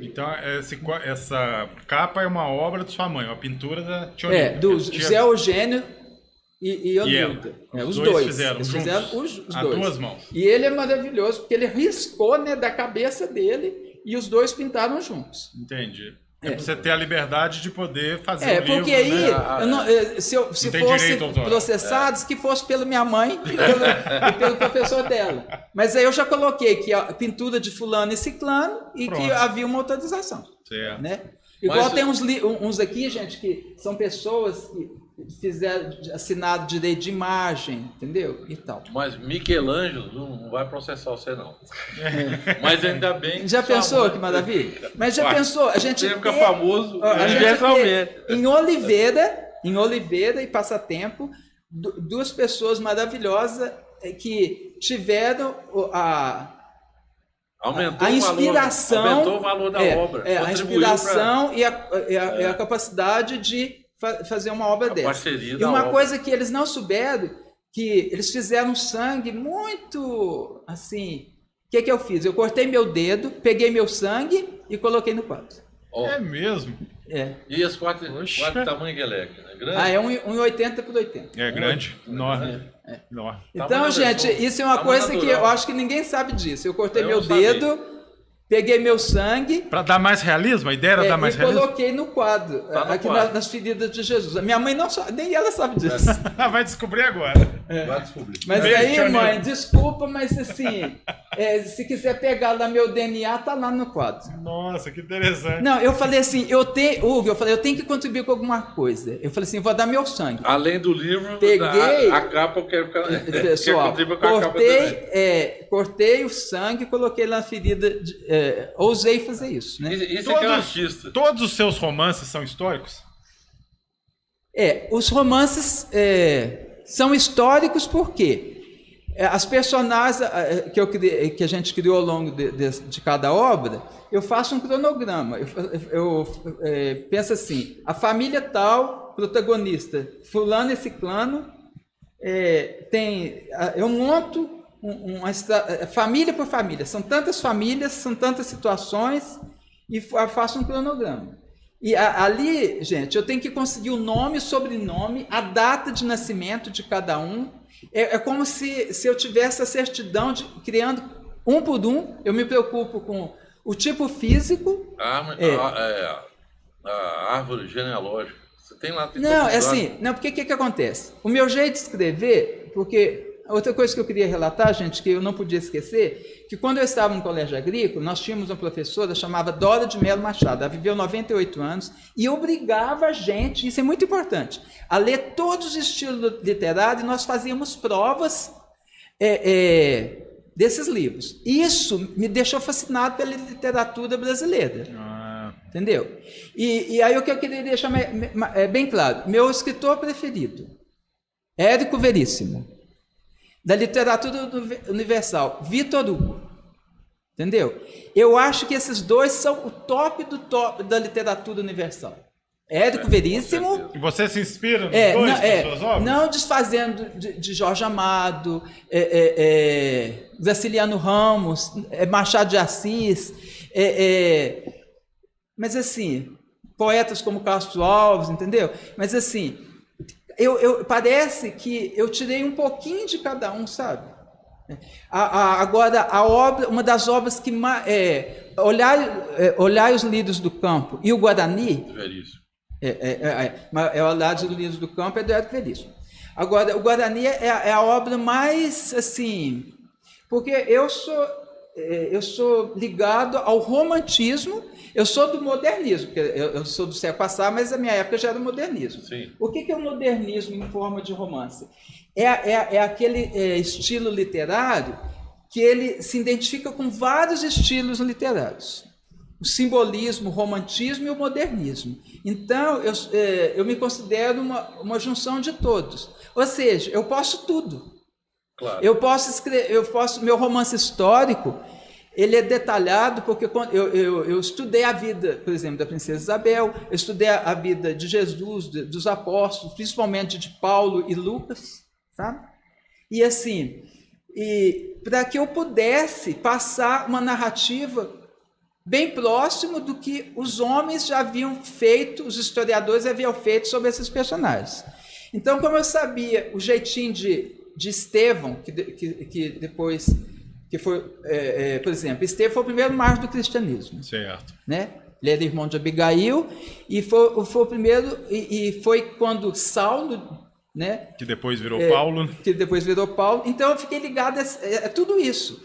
Então, essa capa é uma obra de sua mãe, uma pintura da tia Olívia. Do Zé Eugênio e Olívia. Os dois fizeram os dois. A duas mãos. E ele é maravilhoso, porque ele riscou, né, da cabeça dele e os dois pintaram juntos. Entendi. Para você ter a liberdade de poder fazer o livro. Porque aí, se fosse processados, que fosse pela minha mãe e pelo professor dela. Mas aí eu já coloquei que a pintura de fulano e ciclano e que havia uma autorização. Certo. Né? Igual tem uns aqui, gente, que são pessoas que fizeram assinado direito de imagem, entendeu? E tal. Mas Michelangelo não vai processar você, não. Mas ainda bem. Já pensou que maravilha? Mas já pensou? A gente fica famoso universalmente. Em Oliveira e Passatempo, duas pessoas maravilhosas que tiveram a inspiração, aumentou o valor da obra. A inspiração e a capacidade de fazer uma obra dessa. E uma coisa que eles não souberam, que eles fizeram sangue muito assim. O que eu fiz? Eu cortei meu dedo, peguei meu sangue e coloquei no quadro. É mesmo? E esse quadro tamanho que ele é? Grande? É 1,80 por 80. É grande? Enorme. Então, gente, isso é uma coisa que eu acho que ninguém sabe disso. Eu cortei meu dedo, peguei meu sangue. Para dar mais realismo? A ideia era dar mais realismo? E coloquei no quadro, aqui nas feridas de Jesus. A minha mãe não sabe, nem ela sabe disso. Vai descobrir agora. Vai descobrir. Mas aí, mãe, desculpa, mas assim, se quiser pegar lá meu DNA, tá lá no quadro. Nossa, que interessante. Não, eu falei assim, Hugo, eu tenho que contribuir com alguma coisa. Eu falei assim, vou dar meu sangue. Além do livro, peguei, a capa eu quero ficar. Pessoal, cortei o sangue e coloquei lá na ferida. Ousei fazer isso, né? Isso é que é um artista. Todos os seus romances são históricos? Os romances são históricos porque as personagens que a gente criou ao longo de cada obra, eu faço um cronograma. Eu penso assim, a família tal, protagonista, fulano e ciclano, eu monto família por família. São tantas famílias, são tantas situações, e faço um cronograma. E ali, gente, eu tenho que conseguir o nome, o sobrenome, a data de nascimento de cada um. É como se eu tivesse a certidão de criando um por um. Eu me preocupo com o tipo físico. A árvore genealógica. Você tem lá... Não, assim, porque o que acontece? O meu jeito de escrever, porque... Outra coisa que eu queria relatar, gente, que eu não podia esquecer, que quando eu estava no colégio agrícola, nós tínhamos uma professora chamada Dora de Melo Machado, ela viveu 98 anos, e obrigava a gente, isso é muito importante, a ler todos os estilos literários, e nós fazíamos provas desses livros. Isso me deixou fascinado pela literatura brasileira. Entendeu? E aí o que eu queria deixar bem claro, meu escritor preferido, Érico Veríssimo, da literatura universal, Victor Hugo. Entendeu? Eu acho que esses dois são o top do top da literatura universal. Érico Veríssimo. E você se inspira nos dois, nas suas obras? Não desfazendo de Jorge Amado, Graciliano Ramos, Machado de Assis, mas assim, poetas como Castro Alves, entendeu? Mas assim, parece que eu tirei um pouquinho de cada um, sabe? Agora, a obra, uma das obras que Olhai os Lírios do Campo e o Guarani, Olhai os Lírios do Campo é do Érico Veríssimo. Agora, o Guarani é a obra mais assim, porque eu sou ligado ao romantismo. Eu sou do modernismo, porque eu sou do século passado, mas a minha época já era modernismo. Sim. O que é o modernismo em forma de romance? É aquele estilo literário que ele se identifica com vários estilos literários. O simbolismo, o romantismo e o modernismo. Então, eu me considero uma junção de todos. Ou seja, eu posso tudo. Claro. Meu romance histórico, ele é detalhado porque eu estudei a vida, por exemplo, da princesa Isabel, eu estudei a vida de Jesus, dos apóstolos, principalmente de Paulo e Lucas, sabe? E assim, para que eu pudesse passar uma narrativa bem próximo do que os homens já haviam feito, os historiadores haviam feito sobre esses personagens. Então, como eu sabia o jeitinho de Estevão, que depois... que foi, por exemplo, Estevão foi o primeiro mártir do cristianismo. Certo. Né? Ele era irmão de Abigail e foi o primeiro, e foi quando Saulo, né? Que depois virou Paulo. Que depois virou Paulo. Então eu fiquei ligado a tudo isso.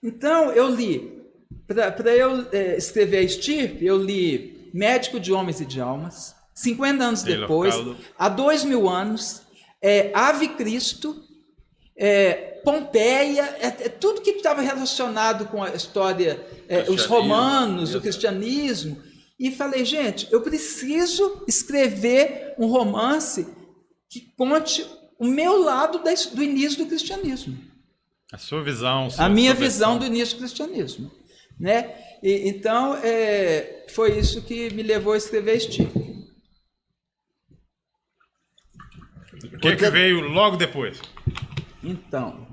Então eu li, para eu escrever a Estirpe, eu li Médico de Homens e de Almas, 50 anos depois, há 2000 anos, Ave Cristo, Pompeia, tudo que estava relacionado com a história, os romanos, o cristianismo, e falei, gente, eu preciso escrever um romance que conte o meu lado do início do cristianismo. A sua visão. A minha visão do início do cristianismo. Né? Então, foi isso que me levou a escrever Estirpe. O que veio logo depois? Então,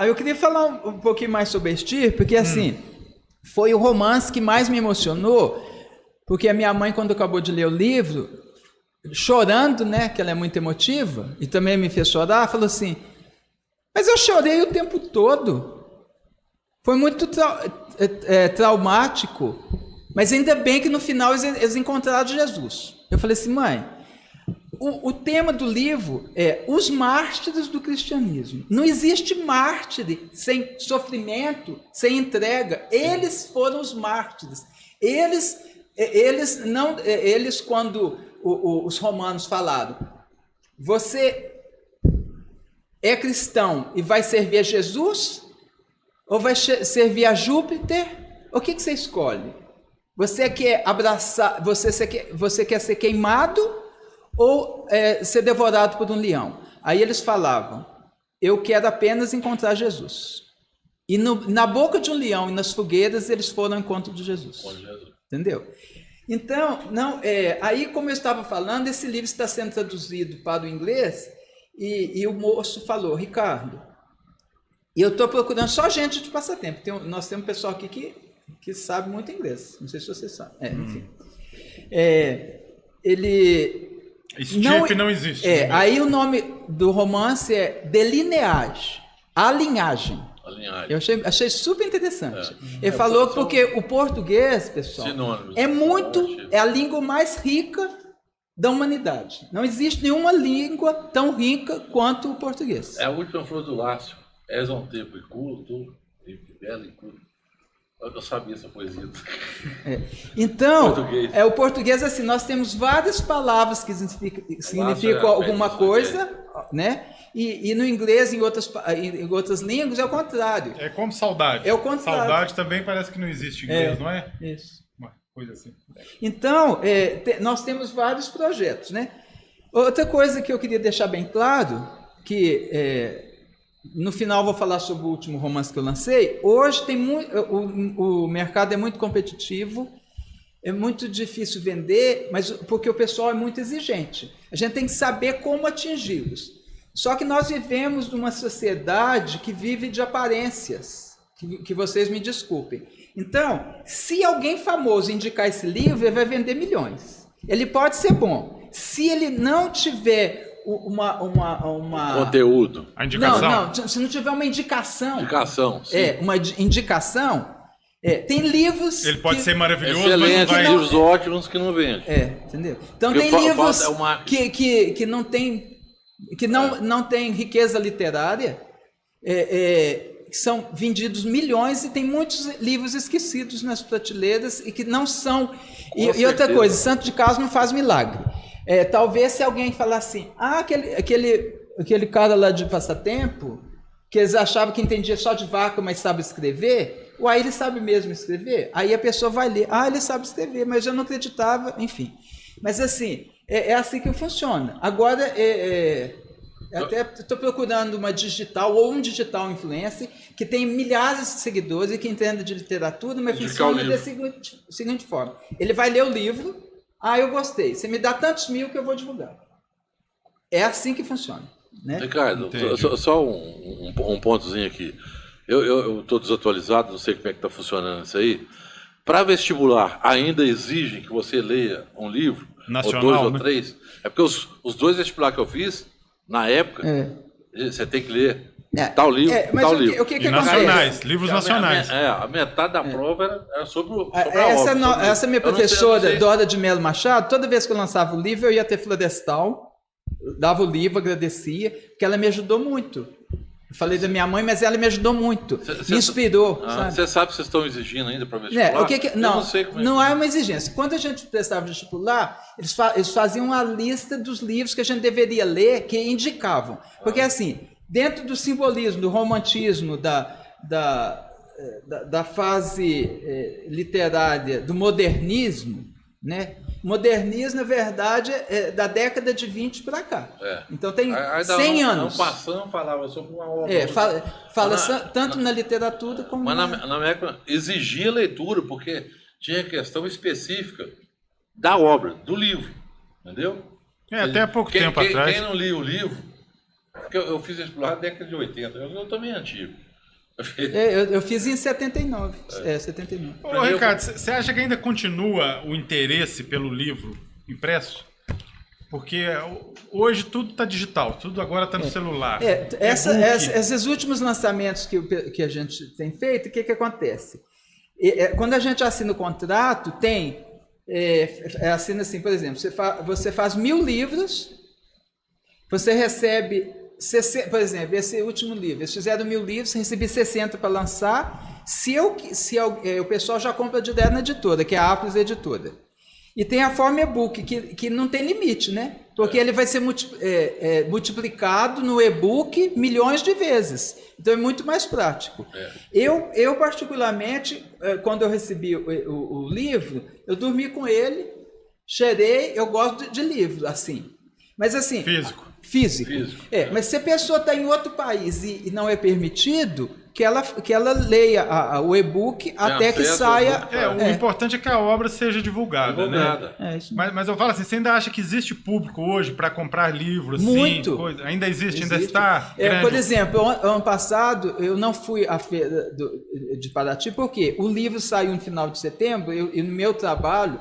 eu queria falar um pouquinho mais sobre Estirpe, porque assim, foi o romance que mais me emocionou, porque a minha mãe, quando acabou de ler o livro, chorando, né, que ela é muito emotiva, e também me fez chorar, falou assim, mas eu chorei o tempo todo, foi muito traumático, mas ainda bem que no final eles encontraram Jesus. Eu falei assim, mãe, o tema do livro é os mártires do cristianismo. Não existe mártir sem sofrimento, sem entrega. Eles foram os mártires. Eles quando os romanos falaram, você é cristão e vai servir a Jesus? Ou vai servir a Júpiter? O que você escolhe? Você quer abraçar, você quer ser queimado ou ser devorado por um leão? Aí eles falavam, eu quero apenas encontrar Jesus. E na boca de um leão e nas fogueiras eles foram ao encontro de Jesus. Entendeu? Então, aí como eu estava falando, esse livro está sendo traduzido para o inglês e o moço falou, Ricardo, e eu estou procurando só gente de passatempo. Nós temos um pessoal aqui que sabe muito inglês. Não sei se você sabe. Enfim. Estirpe não existe. Aí o nome do romance é The Lineage, a linhagem. Eu achei super interessante. Ele falou porque o português, pessoal, é a língua mais rica da humanidade. Não existe nenhuma língua tão rica quanto o português. É a última flor do laço. És um tempo e culto, e belo e culto. Eu sabia essa poesia. Então, Português. o português, assim, nós temos várias palavras que significam alguma coisa, né? E no inglês, em outras línguas, é o contrário. É como saudade. É o contrário. Saudade também parece que não existe em inglês, não é? Isso. Uma coisa assim. Então, nós temos vários projetos, né? Outra coisa que eu queria deixar bem claro, que no final vou falar sobre o último romance que eu lancei. Hoje tem o mercado é muito competitivo, é muito difícil vender, mas porque o pessoal é muito exigente. A gente tem que saber como atingi-los. Só que nós vivemos numa sociedade que vive de aparências, que vocês me desculpem. Então, se alguém famoso indicar esse livro, ele vai vender milhões. Ele pode ser bom. Se ele não tiver uma Conteúdo. A indicação. Não, se não tiver uma indicação. Indicação, sim. Uma indicação. Tem livros. Ele pode ser maravilhoso, Excelente, mas não vai... livros ótimos que não vendem. Entendeu? Então Porque tem livros falta uma- que não tem. Que não tem riqueza literária. Que são vendidos milhões e tem muitos livros esquecidos nas prateleiras e que não são. E outra coisa, santo de casa não faz milagre. Talvez se alguém falar assim, aquele cara lá de Passatempo, que eles achavam que entendia só de vaca, mas sabe escrever, ele sabe mesmo escrever? Aí a pessoa vai ler, ele sabe escrever, mas eu não acreditava, enfim. Mas assim, é assim que funciona. Agora, até estou procurando uma digital ou um digital influencer que tem milhares de seguidores e que entenda de literatura, mas funciona da seguinte forma. Ele vai ler o livro, eu gostei, você me dá tantos mil que eu vou divulgar. É assim que funciona. Né? Ricardo, só um pontozinho aqui. Eu estou desatualizado, não sei como é que está funcionando isso aí. Para vestibular, ainda exigem que você leia um livro, nacional, ou 2 ou né? 3? É porque os 2 vestibulares que eu fiz, na época, você tem que ler tal livro, tal livro. O que nacionais, acontece? livros nacionais. A metade da prova era sobre a obra. Essa minha professora, Dora de Melo Machado, toda vez que eu lançava o livro, eu ia ter Florestal, dava o livro, agradecia, porque ela me ajudou muito. Eu falei da minha mãe, mas ela me ajudou muito. Me inspirou. Você sabe que vocês estão exigindo ainda para vestibular? Não é uma exigência. Quando a gente prestava vestibular, eles faziam uma lista dos livros que a gente deveria ler, que indicavam. Porque assim, dentro do simbolismo, do romantismo, da fase literária, do modernismo, né? Modernismo, na verdade, é da década de 20 para cá. Então tem 100 anos. Passando falava sobre uma obra. Tanto na literatura como na minha época exigia leitura, porque tinha questão específica da obra, do livro. Entendeu? Até há pouco tempo atrás. Quem não lia o livro, porque eu fiz vestibular na década de 80, eu também antigo. Eu fiz em 79. 79. Ô, Ricardo, você acha que ainda continua o interesse pelo livro impresso? Porque hoje tudo está digital, tudo agora está no celular. Esses últimos lançamentos que a gente tem feito, o que acontece? Quando a gente assina o contrato, assina assim, por exemplo, você faz 1000 livros, você recebe... Por exemplo, esse último livro, eles fizeram 1000 livros, recebi 60 para lançar. O pessoal já compra direto na editora, que é a Aplis Editora. E tem a forma e-book, que não tem limite, né? Porque ele vai ser multiplicado no e-book milhões de vezes. Então é muito mais prático. Eu particularmente, quando eu recebi o livro, eu dormi com ele, cheirei, eu gosto de livro, assim. Mas assim... Físico. Mas se a pessoa está em outro país e não é permitido, que ela leia o e-book até que saia... O importante é que a obra seja divulgada. Né? Mas eu falo assim, você ainda acha que existe público hoje para comprar livros? Muito. Coisa? Ainda existe, ainda está grande. Por exemplo, ano passado, eu não fui à feira de Paraty, porque o livro saiu no final de setembro, e no meu trabalho...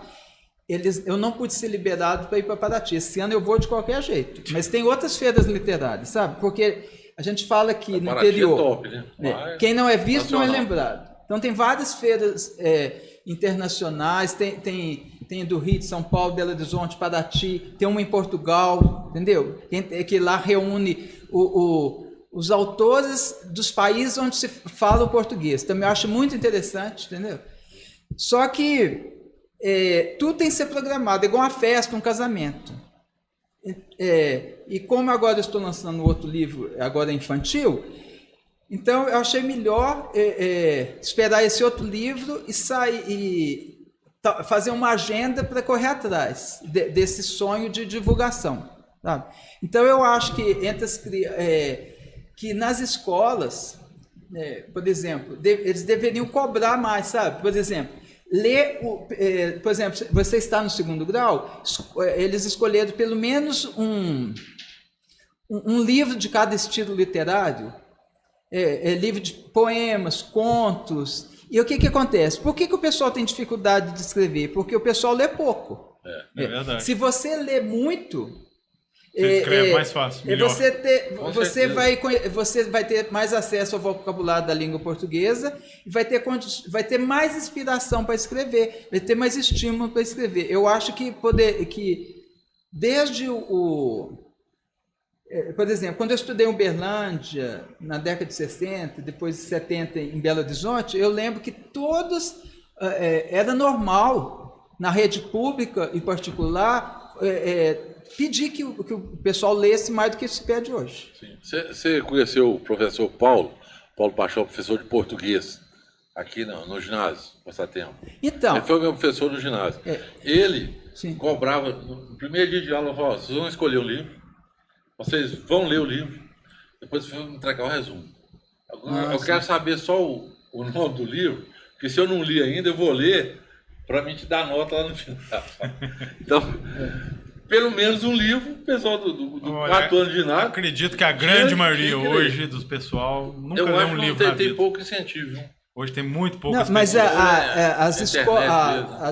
eu não pude ser liberado para ir para Paraty. Esse ano eu vou de qualquer jeito. Mas tem outras feiras literárias, sabe? Porque a gente fala que no interior... É top, né? Quem não é visto não é lembrado. Então tem várias feiras internacionais, tem do Rio, de São Paulo, Belo Horizonte, Paraty, tem uma em Portugal, entendeu? Que lá reúne os autores dos países onde se fala o português. Também eu acho muito interessante, entendeu? Só que tudo tem que ser programado, igual uma festa, um casamento. E como agora eu estou lançando outro livro, agora infantil, então eu achei melhor esperar esse outro livro e sair e fazer uma agenda para correr atrás desse sonho de divulgação. Sabe? Então eu acho que que nas escolas, por exemplo, eles deveriam cobrar mais, sabe? Por exemplo, por exemplo, você está no 2º grau, eles escolheram pelo menos um livro de cada estilo literário, livro de poemas, contos. E o que acontece? Por que o pessoal tem dificuldade de escrever? Porque o pessoal lê pouco. É verdade. Se você lê muito, você escreve mais fácil, melhor. Você vai ter mais acesso ao vocabulário da língua portuguesa e vai ter mais inspiração para escrever, vai ter mais estímulo para escrever. Eu acho que desde por exemplo, quando eu estudei em Uberlândia, na década de 60, depois de 70 em Belo Horizonte, eu lembro que todos, era normal, na rede pública em particular, pedir que o pessoal lesse mais do que se pede hoje. Você conheceu o professor Paulo Paixão, professor de português, aqui no ginásio, passatempo? Então, ele foi meu professor no ginásio. Ele sim, cobrava, no primeiro dia de aula, falava: vocês vão escolher o livro, vocês vão ler o livro, depois vocês vão entregar o resumo. Eu quero saber só o nome do livro, porque se eu não li ainda, eu vou ler para mim te dar nota lá no final. Então, pelo menos um livro, o pessoal do 4 anos de ginásio. Acredito que a grande maioria hoje dos pessoal nunca lê um livro na vida. Tem pouco incentivo. Hoje tem muito pouco. Não, mas as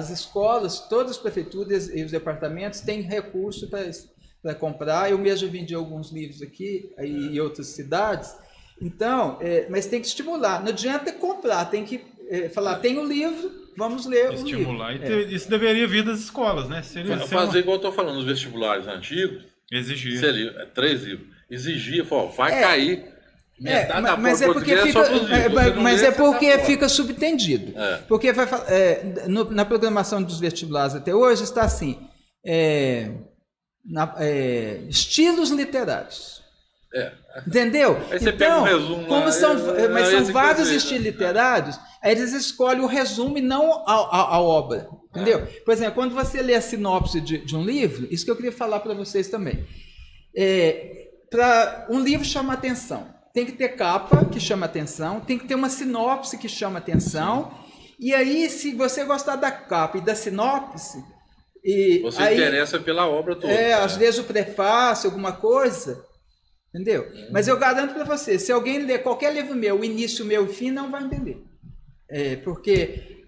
escolas, todas as prefeituras e os departamentos têm recurso para comprar. Eu mesmo vendi alguns livros aqui em outras cidades. Então, mas tem que estimular. Não adianta comprar, tem que falar: tem o livro, vamos ler o livro. Estimular. Isso deveria vir das escolas, né? Fazer igual eu estou falando, nos vestibulares antigos. Exigia. 3 livros. Exigia, vai cair. Mas é porque fica subtendido. Porque na programação dos vestibulares até hoje está assim: estilos literários. Entendeu? Aí você pega um resumo, mas são vários estilos literários, aí eles escolhem o resumo e não a obra. Entendeu? Por exemplo, quando você lê a sinopse de um livro, isso que eu queria falar para vocês também. Para um livro chamar atenção, tem que ter capa que chama atenção, tem que ter uma sinopse que chama atenção. E aí, se você gostar da capa e da sinopse, você interessa pela obra toda. Às vezes o prefácio, alguma coisa, entendeu? Mas eu garanto para você, se alguém ler qualquer livro meu, o início, o meio e o fim, não vai entender. Porque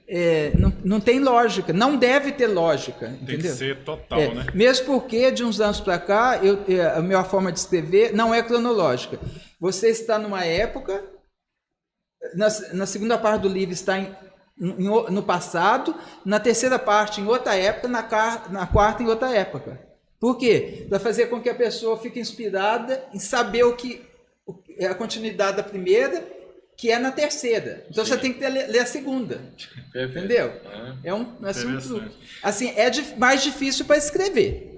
não tem lógica, não deve ter lógica, entendeu? Tem que ser total, né? Mesmo porque, de uns anos para cá, a minha forma de escrever não é cronológica. Você está numa época, na segunda parte do livro está no passado, na terceira parte em outra época, na quarta em outra época. Por quê? Para fazer com que a pessoa fique inspirada em saber o que é a continuidade da primeira, que é na terceira. Então você tem que ler a segunda. Entendeu? É um truque. Assim, mais difícil para escrever.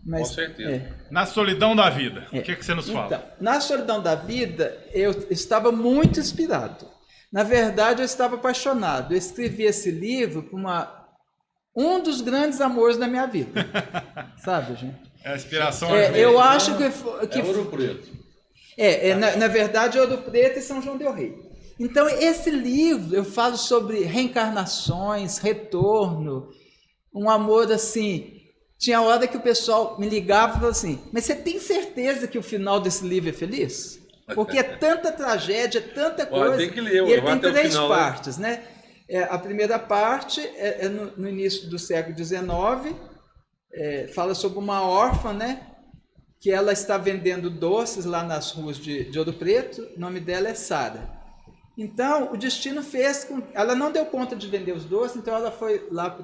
Com certeza. Na solidão da vida, o que você nos fala? Então, na solidão da vida, eu estava muito inspirado. Na verdade, eu estava apaixonado. Eu escrevi esse livro por um dos grandes amores da minha vida. Sabe, gente? A inspiração eu acho que Ouro Preto. Na verdade, Ouro Preto e São João del Rei. Então, esse livro, eu falo sobre reencarnações, retorno, um amor assim. Tinha hora que o pessoal me ligava e falava assim: mas você tem certeza que o final desse livro é feliz? Porque é tanta tragédia, tanta coisa. Tem que ler, e ele tem 3 partes, né? A primeira parte é no início do século XIX, fala sobre uma órfã, né? Que ela está vendendo doces lá nas ruas de Ouro Preto. O nome dela é Sara. Então, o destino fez com... Ela não deu conta de vender os doces, então ela foi lá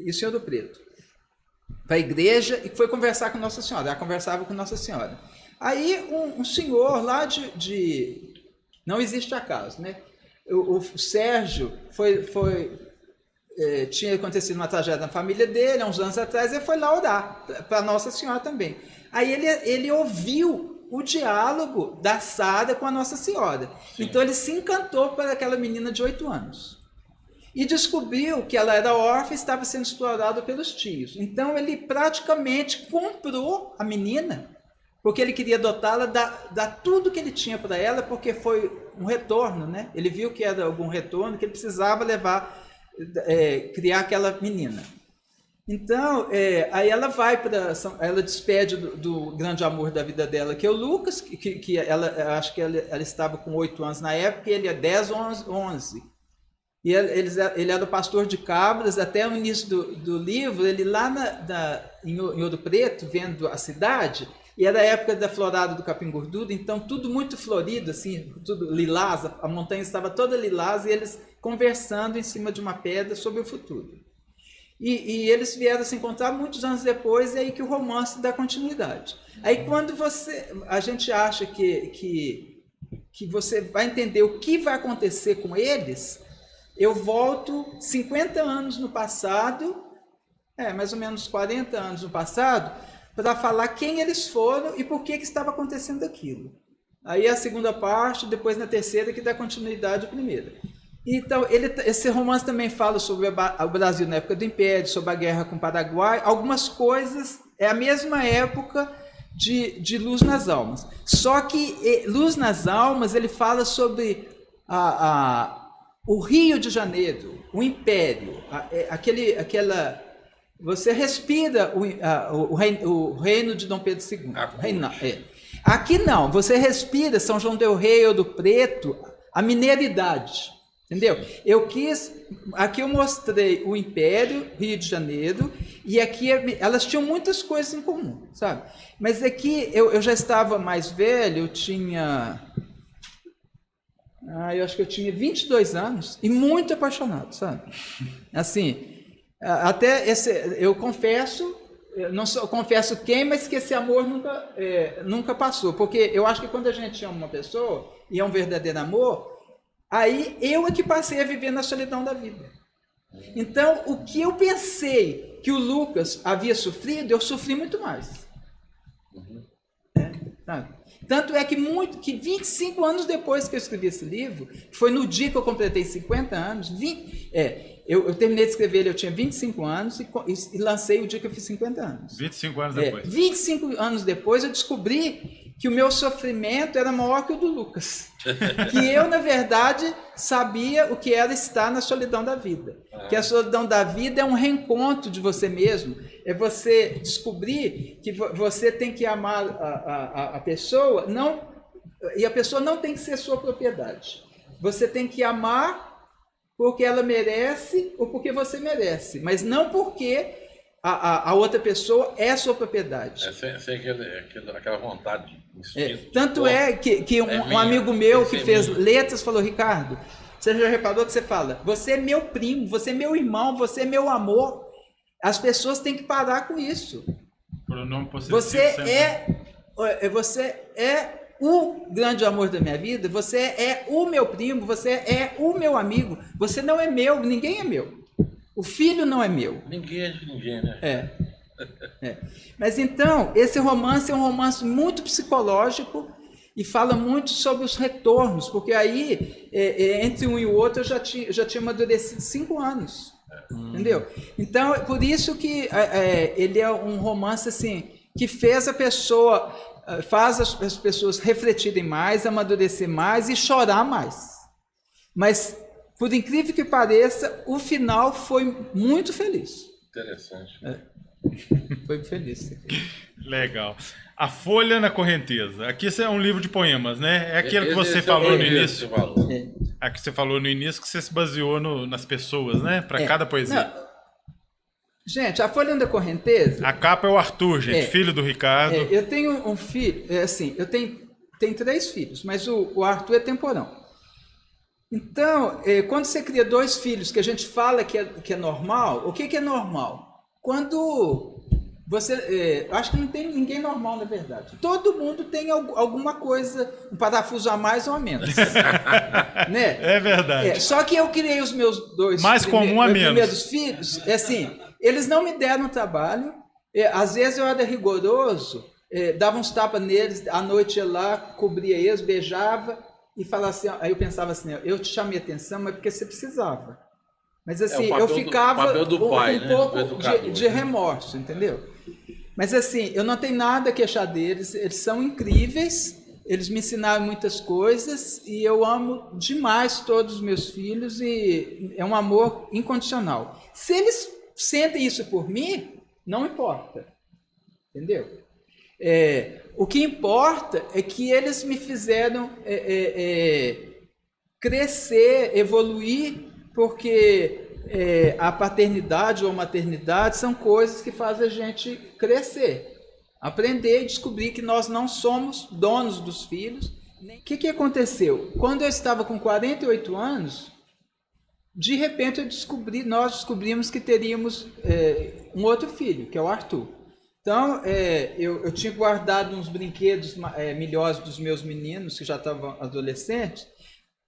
isso em Ouro Preto, para a igreja, e foi conversar com Nossa Senhora. Ela conversava com Nossa Senhora. Aí um senhor lá não existe acaso, né? O Sérgio tinha acontecido uma tragédia na família dele, há uns anos atrás, ele foi lá orar para Nossa Senhora também. Aí ele ouviu o diálogo da Sara com a Nossa Senhora. Sim. Então ele se encantou por aquela menina de 8 anos. E descobriu que ela era órfã e estava sendo explorada pelos tios. Então ele praticamente comprou a menina, porque ele queria adotá-la, dar tudo que ele tinha para ela, porque foi um retorno, né? Ele viu que era algum retorno, que ele precisava criar aquela menina. Então, aí ela ela despede do grande amor da vida dela, que é o Lucas, que ela, acho que ela estava com 8 anos na época, e ele é 10, 11. E ele era pastor de cabras, até o início do livro, ele lá em Ouro Preto, vendo a cidade, e era a época da florada do capim gordudo, então tudo muito florido, assim, tudo lilás, a montanha estava toda lilás, e eles conversando em cima de uma pedra sobre o futuro. E eles vieram se encontrar muitos anos depois, e aí que o romance dá continuidade. Aí quando a gente acha que você vai entender o que vai acontecer com eles, eu volto 50 anos no passado, mais ou menos 40 anos no passado, para falar quem eles foram e por que estava acontecendo aquilo. Aí a segunda parte, depois na terceira, que dá continuidade à primeira. Então, esse romance também fala sobre o Brasil na época do Império, sobre a guerra com o Paraguai, algumas coisas, é a mesma época de Luz nas Almas. Só que Luz nas Almas, ele fala sobre o Rio de Janeiro, o Império, você respira o reino de Dom Pedro II. Aqui não, você respira São João del Rei, Ouro Preto, a mineiridade. Entendeu? Aqui eu mostrei o Império, Rio de Janeiro, e aqui elas tinham muitas coisas em comum, sabe? Mas aqui eu já estava mais velho, eu acho que eu tinha 22 anos e muito apaixonado, sabe? Assim, eu confesso, confesso quem, mas que esse amor nunca passou, porque eu acho que quando a gente ama uma pessoa e é um verdadeiro amor, aí eu é que passei a viver na solidão da vida. Então, o que eu pensei que o Lucas havia sofrido, eu sofri muito mais. Tanto é que 25 anos depois que eu escrevi esse livro, foi no dia que eu completei 50 anos, eu terminei de escrever ele, eu tinha 25 anos e lancei o dia que eu fiz 50 anos. 25 anos depois. 25 anos depois eu descobri que o meu sofrimento era maior que o do Lucas. Que eu, na verdade, sabia o que era estar na solidão da vida. Que a solidão da vida é um reencontro de você mesmo. É você descobrir que você tem que amar a pessoa, e a pessoa não tem que ser sua propriedade. Você tem que amar porque ela merece ou porque você merece, mas não porque a outra pessoa é sua propriedade. Sem aquela vontade. Tanto é que um amigo meu que fez letras falou: Ricardo, você já reparou que você fala, você é meu primo, você é meu irmão, você é meu amor. As pessoas têm que parar com isso. Pronome possessivo você é o grande amor da minha vida, você é o meu primo, você é o meu amigo. Você não é meu, ninguém é meu. O filho não é meu. Ninguém é de ninguém, né? Mas então, esse romance é um romance muito psicológico e fala muito sobre os retornos, porque aí, entre um e o outro, eu já tinha amadurecido 5 anos. Entendeu? Então, por isso que ele é um romance assim, que faz as pessoas refletirem mais, amadurecer mais e chorar mais. Mas, por incrível que pareça, o final foi muito feliz. Interessante. Foi feliz. Legal. A Folha na Correnteza. Aqui é um livro de poemas, né? É aquele que você falou no início. Que você falou no início que você se baseou nas pessoas, né? Para cada poesia. Não. Gente, a Folha da Correnteza... A capa é o Arthur, gente, filho do Ricardo. Eu tenho um filho, eu tenho 3 filhos, mas o Arthur é temporão. Então, quando você cria 2 filhos, que a gente fala que é normal, o que é normal? Quando Eu acho que não tem ninguém normal, na verdade. Todo mundo tem alguma coisa, um parafuso a mais ou a menos. Né? É verdade. Só que eu criei os meus mais comum a menos. Primeiros filhos, assim, eles não me deram trabalho. Às vezes eu era rigoroso, dava uns tapas neles, à noite ia lá, cobria eles, beijava e falava assim. Aí eu pensava assim, eu te chamei a atenção, mas porque você precisava. Mas assim, eu ficava um pouco de remorso, entendeu? Mas assim, eu não tenho nada a queixar deles, eles são incríveis, eles me ensinaram muitas coisas e eu amo demais todos os meus filhos e é um amor incondicional. Se eles sentem isso por mim, não importa, entendeu? O que importa é que eles me fizeram crescer, evoluir, porque a paternidade ou a maternidade são coisas que fazem a gente crescer, aprender e descobrir que nós não somos donos dos filhos. O que aconteceu? Quando eu estava com 48 anos, de repente nós descobrimos que teríamos um outro filho, que é o Arthur. Então, eu tinha guardado uns brinquedos melhores dos meus meninos, que já estavam adolescentes,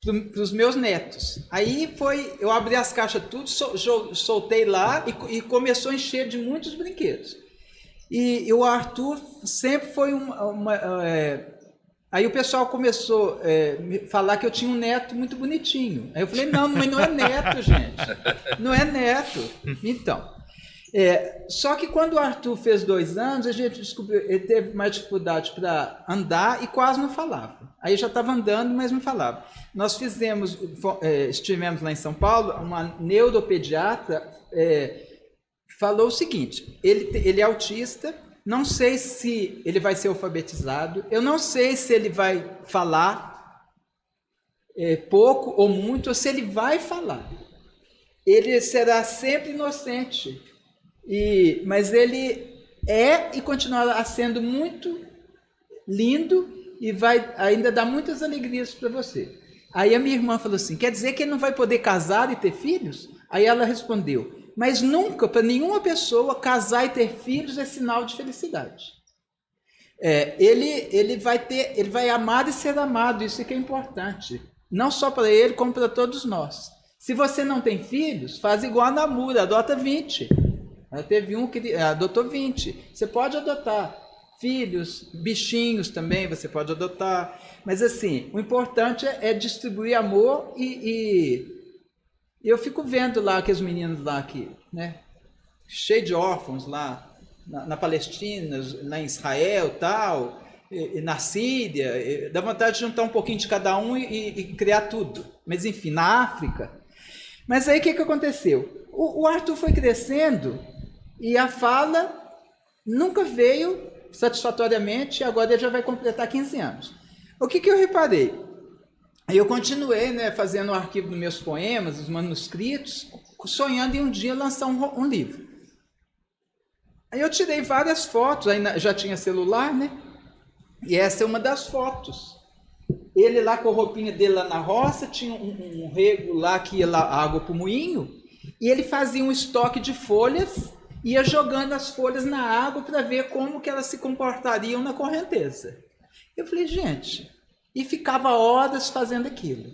para os meus netos. Aí eu abri as caixas tudo, soltei lá e começou a encher de muitos brinquedos. E o Arthur sempre foi aí o pessoal começou a me falar que eu tinha um neto muito bonitinho. Aí eu falei, não, mas não é neto, gente. Não é neto. Então, só que quando o Arthur fez 2 anos, a gente descobriu, ele teve mais dificuldade para andar e quase não falava. Aí já estava andando, mas não falava. Nós estivemos lá em São Paulo, uma neuropediatra falou o seguinte, ele é autista, não sei se ele vai ser alfabetizado, eu não sei se ele vai falar pouco ou muito, ou se ele vai falar. Ele será sempre inocente. Mas ele e continuará sendo muito lindo e vai ainda dar muitas alegrias para você. Aí a minha irmã falou assim, quer dizer que ele não vai poder casar e ter filhos? Aí ela respondeu, mas nunca, para nenhuma pessoa, casar e ter filhos é sinal de felicidade. Ele vai amar e ser amado, isso é que é importante. Não só para ele, como para todos nós. Se você não tem filhos, faz igual a Namura, adota 20. Ela teve um que adotou 20. Você pode adotar filhos, bichinhos também, você pode adotar. Mas assim, o importante é distribuir amor e eu fico vendo lá aqueles meninos lá né, cheio de órfãos lá na Palestina, lá em Israel tal, e na Síria, dá vontade de juntar um pouquinho de cada um e criar tudo. Mas enfim, na África. Mas aí o que aconteceu? O Arthur foi crescendo e a fala nunca veio satisfatoriamente, e agora ele já vai completar 15 anos. O que eu reparei? Aí eu continuei, né, fazendo o arquivo dos meus poemas, os manuscritos, sonhando em um dia lançar um livro. Aí eu tirei várias fotos, aí já tinha celular, né? E essa é uma das fotos. Ele lá com a roupinha dele lá na roça, tinha um rego lá que ia lá água para o moinho, e ele fazia um estoque de folhas, ia jogando as folhas na água para ver como que elas se comportariam na correnteza. Eu falei, gente, e ficava horas fazendo aquilo.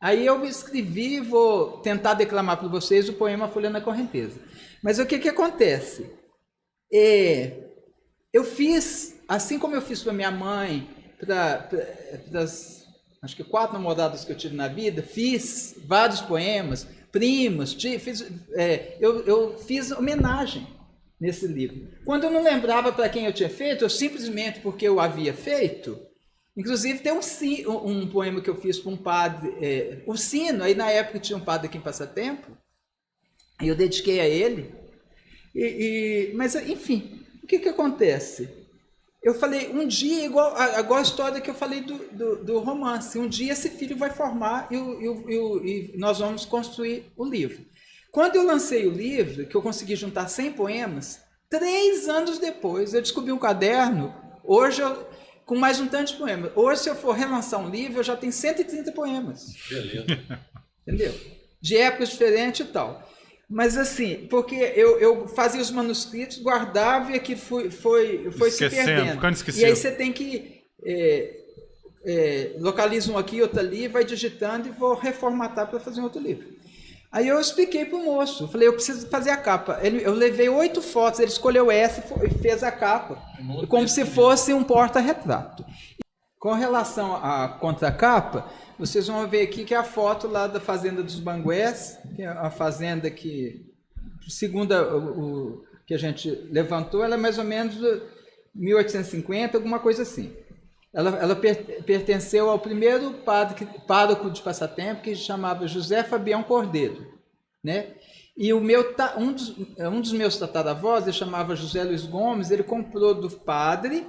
Aí eu escrevi, vou tentar declamar para vocês o poema Folha na Correnteza. Mas o que acontece? Eu fiz, assim como eu fiz para minha mãe, para acho que 4 namoradas que eu tive na vida, fiz vários poemas, primos, eu fiz homenagem nesse livro. Quando eu não lembrava para quem eu tinha feito, eu simplesmente porque eu havia feito, inclusive tem um poema que eu fiz para um padre, o Sino, aí na época tinha um padre aqui em Passatempo, e eu dediquei a ele, mas enfim, o que acontece? Eu falei, um dia, igual a história que eu falei do romance, um dia esse filho vai formar e nós vamos construir o livro. Quando eu lancei o livro, que eu consegui juntar 100 poemas, 3 anos depois eu descobri um caderno, hoje com mais um tanto de poemas. Hoje, se eu for relançar um livro, eu já tenho 130 poemas. Beleza. Entendeu? De épocas diferentes e tal. Mas assim, porque eu fazia os manuscritos, guardava e aquilo foi se perdendo. Ficando esquecido. E aí você tem que localiza um aqui, outro ali, vai digitando e vou reformatar para fazer um outro livro. Aí eu expliquei para o moço, falei, eu preciso fazer a capa. Eu levei 8 fotos, ele escolheu essa e fez a capa, como se fosse um porta-retrato. Com relação à contracapa, vocês vão ver aqui que é a foto lá da Fazenda dos Bangués, que é a fazenda que, segundo o que a gente levantou, ela é mais ou menos 1850, alguma coisa assim. Ela pertenceu ao primeiro pároco de Passatempo, que se chamava José Fabião Cordeiro, né? E um dos meus tataravós, ele chamava José Luiz Gomes, ele comprou do padre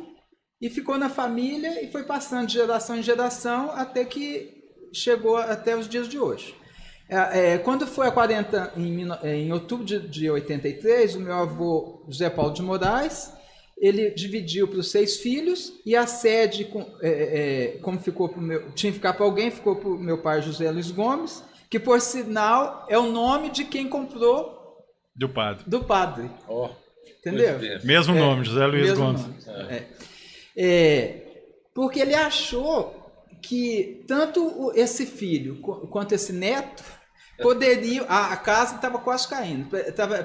e ficou na família e foi passando de geração em geração até que chegou até os dias de hoje. Quando foi a 40, em outubro de 83, o meu avô José Paulo de Moraes, ele dividiu para os 6 filhos e a sede, como tinha que ficar para alguém, ficou para o meu pai José Luiz Gomes, que por sinal é o nome de quem comprou do padre. Oh, entendeu? Mesmo nome, José Luiz Gomes. Porque ele achou que tanto esse filho quanto esse neto poderiam... A casa estava quase caindo,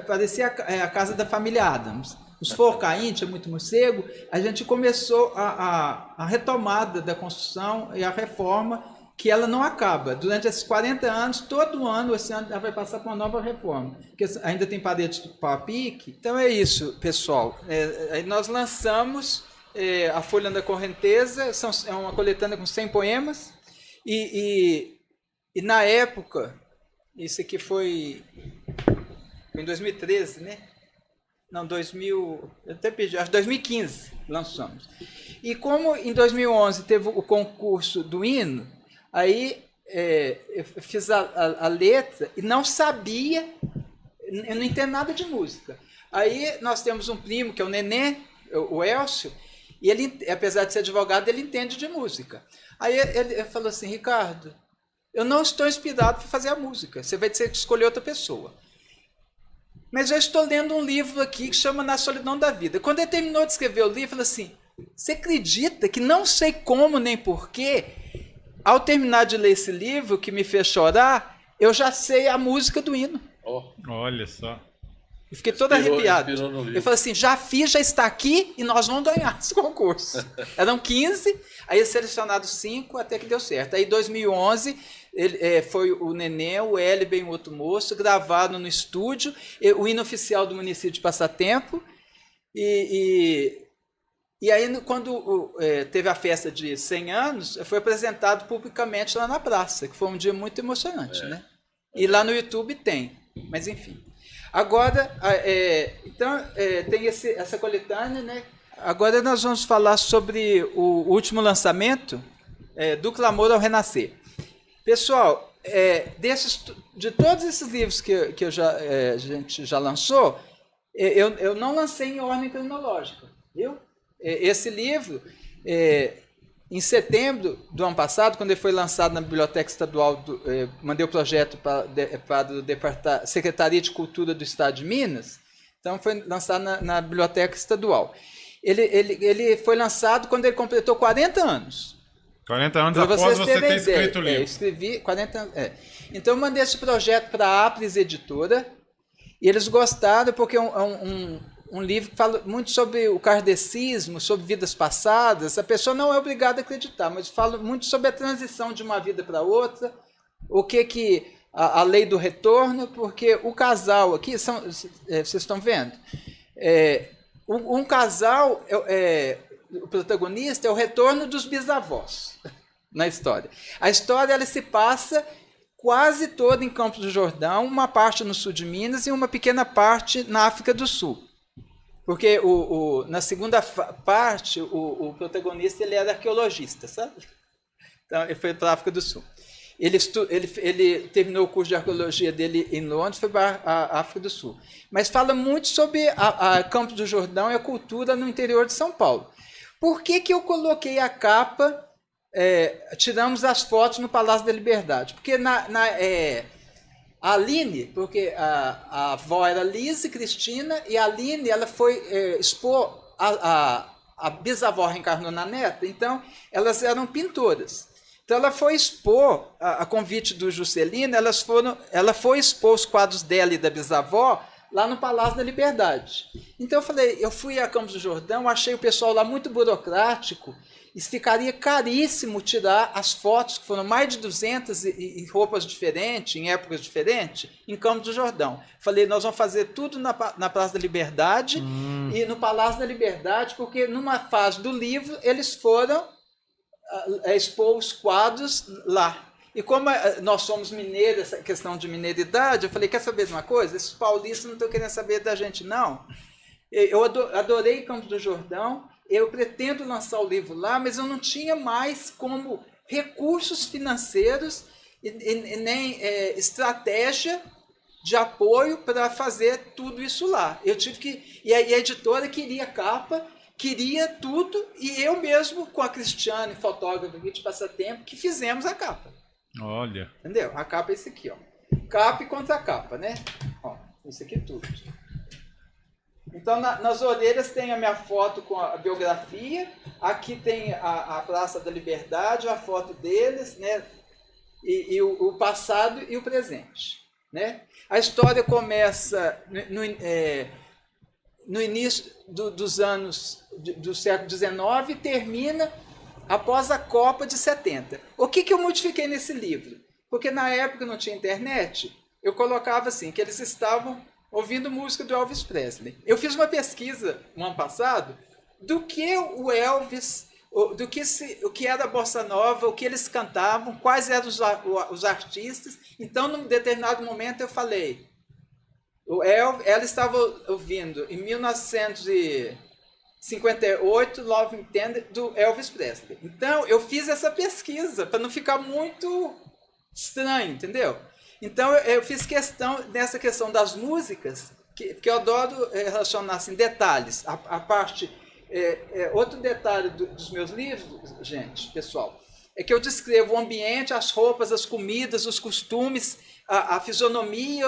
parecia a casa da família Adams. Os for caindo, tinha muito morcego, a gente começou a retomada da construção e a reforma, que ela não acaba. Durante esses 40 anos, todo ano, esse ano, ela vai passar por uma nova reforma, porque ainda tem parede de pau-a-pique. Então é isso, pessoal. Aí nós lançamos a Folha da Correnteza, é uma coletânea com 100 poemas, e na época, isso aqui foi em 2013, né? Não, 2000, eu até perdi, acho que 2015 lançamos. E como em 2011 teve o concurso do hino, aí eu fiz a letra e não sabia, eu não entendo nada de música. Aí nós temos um primo, que é o Nenê, o Elcio, e ele, apesar de ser advogado, ele entende de música. Aí ele falou assim, Ricardo, eu não estou inspirado para fazer a música, você vai ter que escolher outra pessoa. Mas eu estou lendo um livro aqui que chama Na Solidão da Vida. Quando ele terminou de escrever o livro, ele falou assim, você acredita que não sei como nem porquê, ao terminar de ler esse livro, que me fez chorar, eu já sei a música do hino. Oh. Olha só. Eu fiquei todo arrepiado. Eu falei assim, já está aqui e nós vamos ganhar esse concurso. Eram 15, aí selecionados 5, até que deu certo. Aí em 2011... foi o Nenê, o Hélio e um outro moço, gravaram no estúdio, o hino oficial do município de Passatempo, e aí quando teve a festa de 100 anos, foi apresentado publicamente lá na praça, que foi um dia muito emocionante, né? E lá no YouTube tem, mas enfim. Agora, então, tem essa coletânea, né? Agora nós vamos falar sobre o último lançamento, Do Clamor ao Renascer. Pessoal, de todos esses livros que a gente já lançou, eu não lancei em ordem cronológica, viu? Esse livro, em setembro do ano passado, quando ele foi lançado na Biblioteca Estadual, mandei o projeto para a Secretaria de Cultura do Estado de Minas, então foi lançado na Biblioteca Estadual. Ele foi lançado quando ele completou 40 anos. 40 anos após você ter escrito o livro. Eu escrevi 40 anos. Então eu mandei esse projeto para a Apres Editora e eles gostaram porque é um livro que fala muito sobre o kardecismo, sobre vidas passadas. A pessoa não é obrigada a acreditar, mas fala muito sobre a transição de uma vida para outra, o que a lei do retorno, porque o casal aqui, vocês estão vendo? Um casal... o protagonista é o retorno dos bisavós na história. A história ela se passa quase toda em Campos do Jordão, uma parte no sul de Minas e uma pequena parte na África do Sul. Porque na segunda parte, o protagonista ele era arqueologista, sabe? Então, ele foi para a África do Sul. Ele terminou o curso de arqueologia dele em Londres, foi para a África do Sul. Mas fala muito sobre a Campos do Jordão e a cultura no interior de São Paulo. Por que eu coloquei a capa, tiramos as fotos no Palácio da Liberdade? Porque A Aline, porque a avó era Lise Cristina, e a Aline, ela foi expor, a bisavó reencarnou na neta, então elas eram pintoras. Então ela foi expor, a convite do Juscelino, ela foi expor os quadros dela e da bisavó lá no Palácio da Liberdade. Então eu falei, eu fui a Campos do Jordão, achei o pessoal lá muito burocrático, e ficaria caríssimo tirar as fotos, que foram mais de 200 em roupas diferentes, em épocas diferentes, em Campos do Jordão. Falei, nós vamos fazer tudo na Praça da Liberdade e no Palácio da Liberdade, porque numa fase do livro eles foram expor os quadros lá. E como nós somos mineiros, essa questão de mineiridade, eu falei, quer saber de uma coisa? Esses paulistas não estão querendo saber da gente, não. Eu adorei Campos do Jordão, eu pretendo lançar o livro lá, mas eu não tinha mais como recursos financeiros e nem estratégia de apoio para fazer tudo isso lá. Eu tive que... E a editora queria capa, queria tudo, e eu mesmo, com a Cristiane, fotógrafa aqui de passatempo, que fizemos a capa. Olha. Entendeu? A capa é esse aqui, ó. Capa e contra-capa, né? Ó, isso aqui tudo. Então, nas orelhas tem a minha foto com a biografia, aqui tem a Praça da Liberdade, a foto deles, né? E o passado e o presente, né? A história começa no início dos anos do século XIX e termina após a Copa de 70. O que eu modifiquei nesse livro? Porque na época não tinha internet, eu colocava assim, que eles estavam ouvindo música do Elvis Presley. Eu fiz uma pesquisa no ano passado do que o Elvis, o que era a bossa nova, o que eles cantavam, quais eram os artistas. Então, num determinado momento, eu falei, ela estava ouvindo em 1958 Love Me Tender do Elvis Presley. Então, eu fiz essa pesquisa para não ficar muito estranho, entendeu? Então, eu fiz questão, nessa questão das músicas, que eu adoro relacionar assim, detalhes. A parte, outro detalhe dos meus livros, gente, pessoal, é que eu descrevo o ambiente, as roupas, as comidas, os costumes, a fisionomia,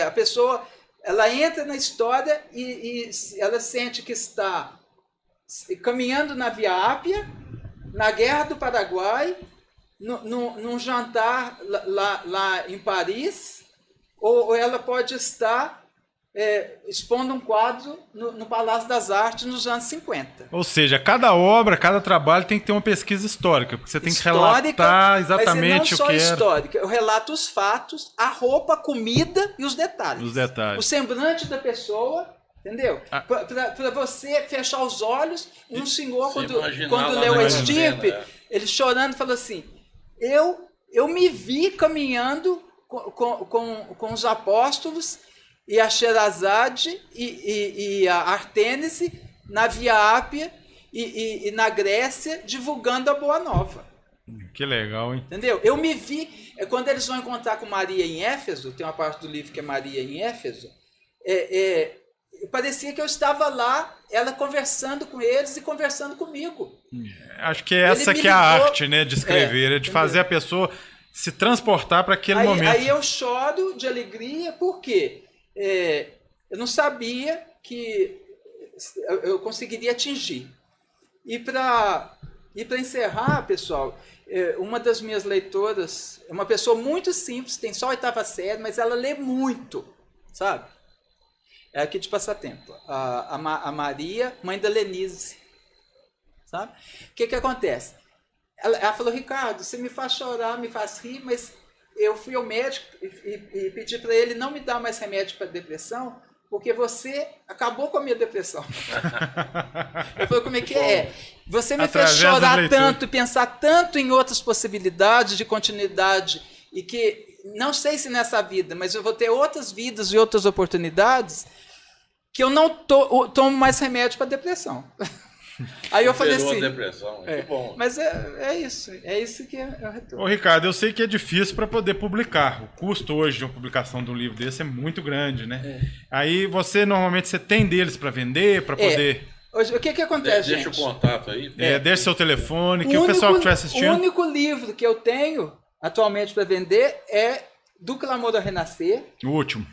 a pessoa, ela entra na história e ela sente que está caminhando na Via Ápia, na Guerra do Paraguai, num jantar lá em Paris, ou ela pode estar expondo um quadro no Palácio das Artes nos anos 50. Ou seja, cada obra, cada trabalho tem que ter uma pesquisa histórica, porque você tem que relatar exatamente o que era. Não só histórica, eu relato os fatos, a roupa, a comida e os detalhes. Os detalhes. O semblante da pessoa, entendeu? Para você fechar os olhos, um senhor, quando leu a estirpe, ele chorando, falou assim, eu me vi caminhando com os apóstolos e a Sherazade e a Artênese na Via Ápia e na Grécia divulgando a Boa Nova. Que legal, hein? Entendeu? Eu me vi, quando eles vão encontrar com Maria em Éfeso, tem uma parte do livro que é Maria em Éfeso, parecia que eu estava lá, ela conversando com eles e conversando comigo. Acho que essa que é a arte, né, de escrever, de fazer a pessoa se transportar para aquele momento. Aí eu choro de alegria, porque eu não sabia que eu conseguiria atingir. E para encerrar, pessoal, uma das minhas leitoras, é uma pessoa muito simples, tem só a 8ª série, mas ela lê muito, sabe? É aqui de passatempo. A Maria, mãe da Lenise. Sabe? O que acontece? Ela falou, Ricardo, você me faz chorar, me faz rir, mas eu fui ao médico e pedi para ele não me dar mais remédio para depressão, porque você acabou com a minha depressão. Eu falei, como é que é? Você me fez chorar tanto, pensar tanto em outras possibilidades de continuidade e que não sei se nessa vida, mas eu vou ter outras vidas e outras oportunidades que eu não tomo mais remédio para depressão. Aí eu falei assim... depressão, que bom. Mas é isso que é o retorno. Ô, Ricardo, eu sei que é difícil para poder publicar. O custo hoje de uma publicação de um livro desse é muito grande, né? Aí você tem deles para vender, para poder... Hoje, o que acontece, gente? Deixa o contato aí. Deixa seu telefone, que o pessoal que estiver assistindo... O único livro que eu tenho atualmente para vender é Do Clamor ao Renascer. O último.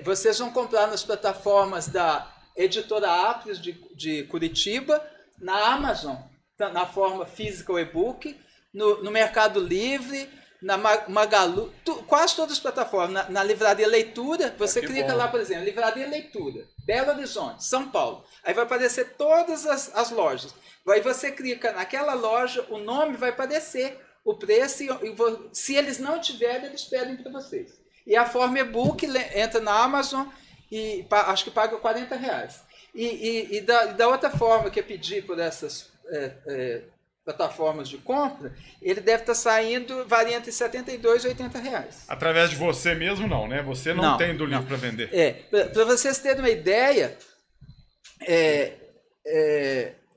Vocês vão comprar nas plataformas da Editora Apres de Curitiba, na Amazon, na forma física ou e-book, no Mercado Livre, na Magalu, quase todas as plataformas. Na Livraria Leitura, você clica lá, por exemplo, Livraria Leitura, Belo Horizonte, São Paulo. Aí vai aparecer todas as lojas. Aí você clica naquela loja, o nome vai aparecer, o preço, se eles não tiverem, eles pedem para vocês. E a forma e-book entra na Amazon e acho que paga R$40. E da outra forma que é pedir por essas plataformas de compra, ele deve estar saindo, varia entre R$72 e R$80. Através de você mesmo, não, né? Você não tem do livro para vender. Para vocês terem uma ideia,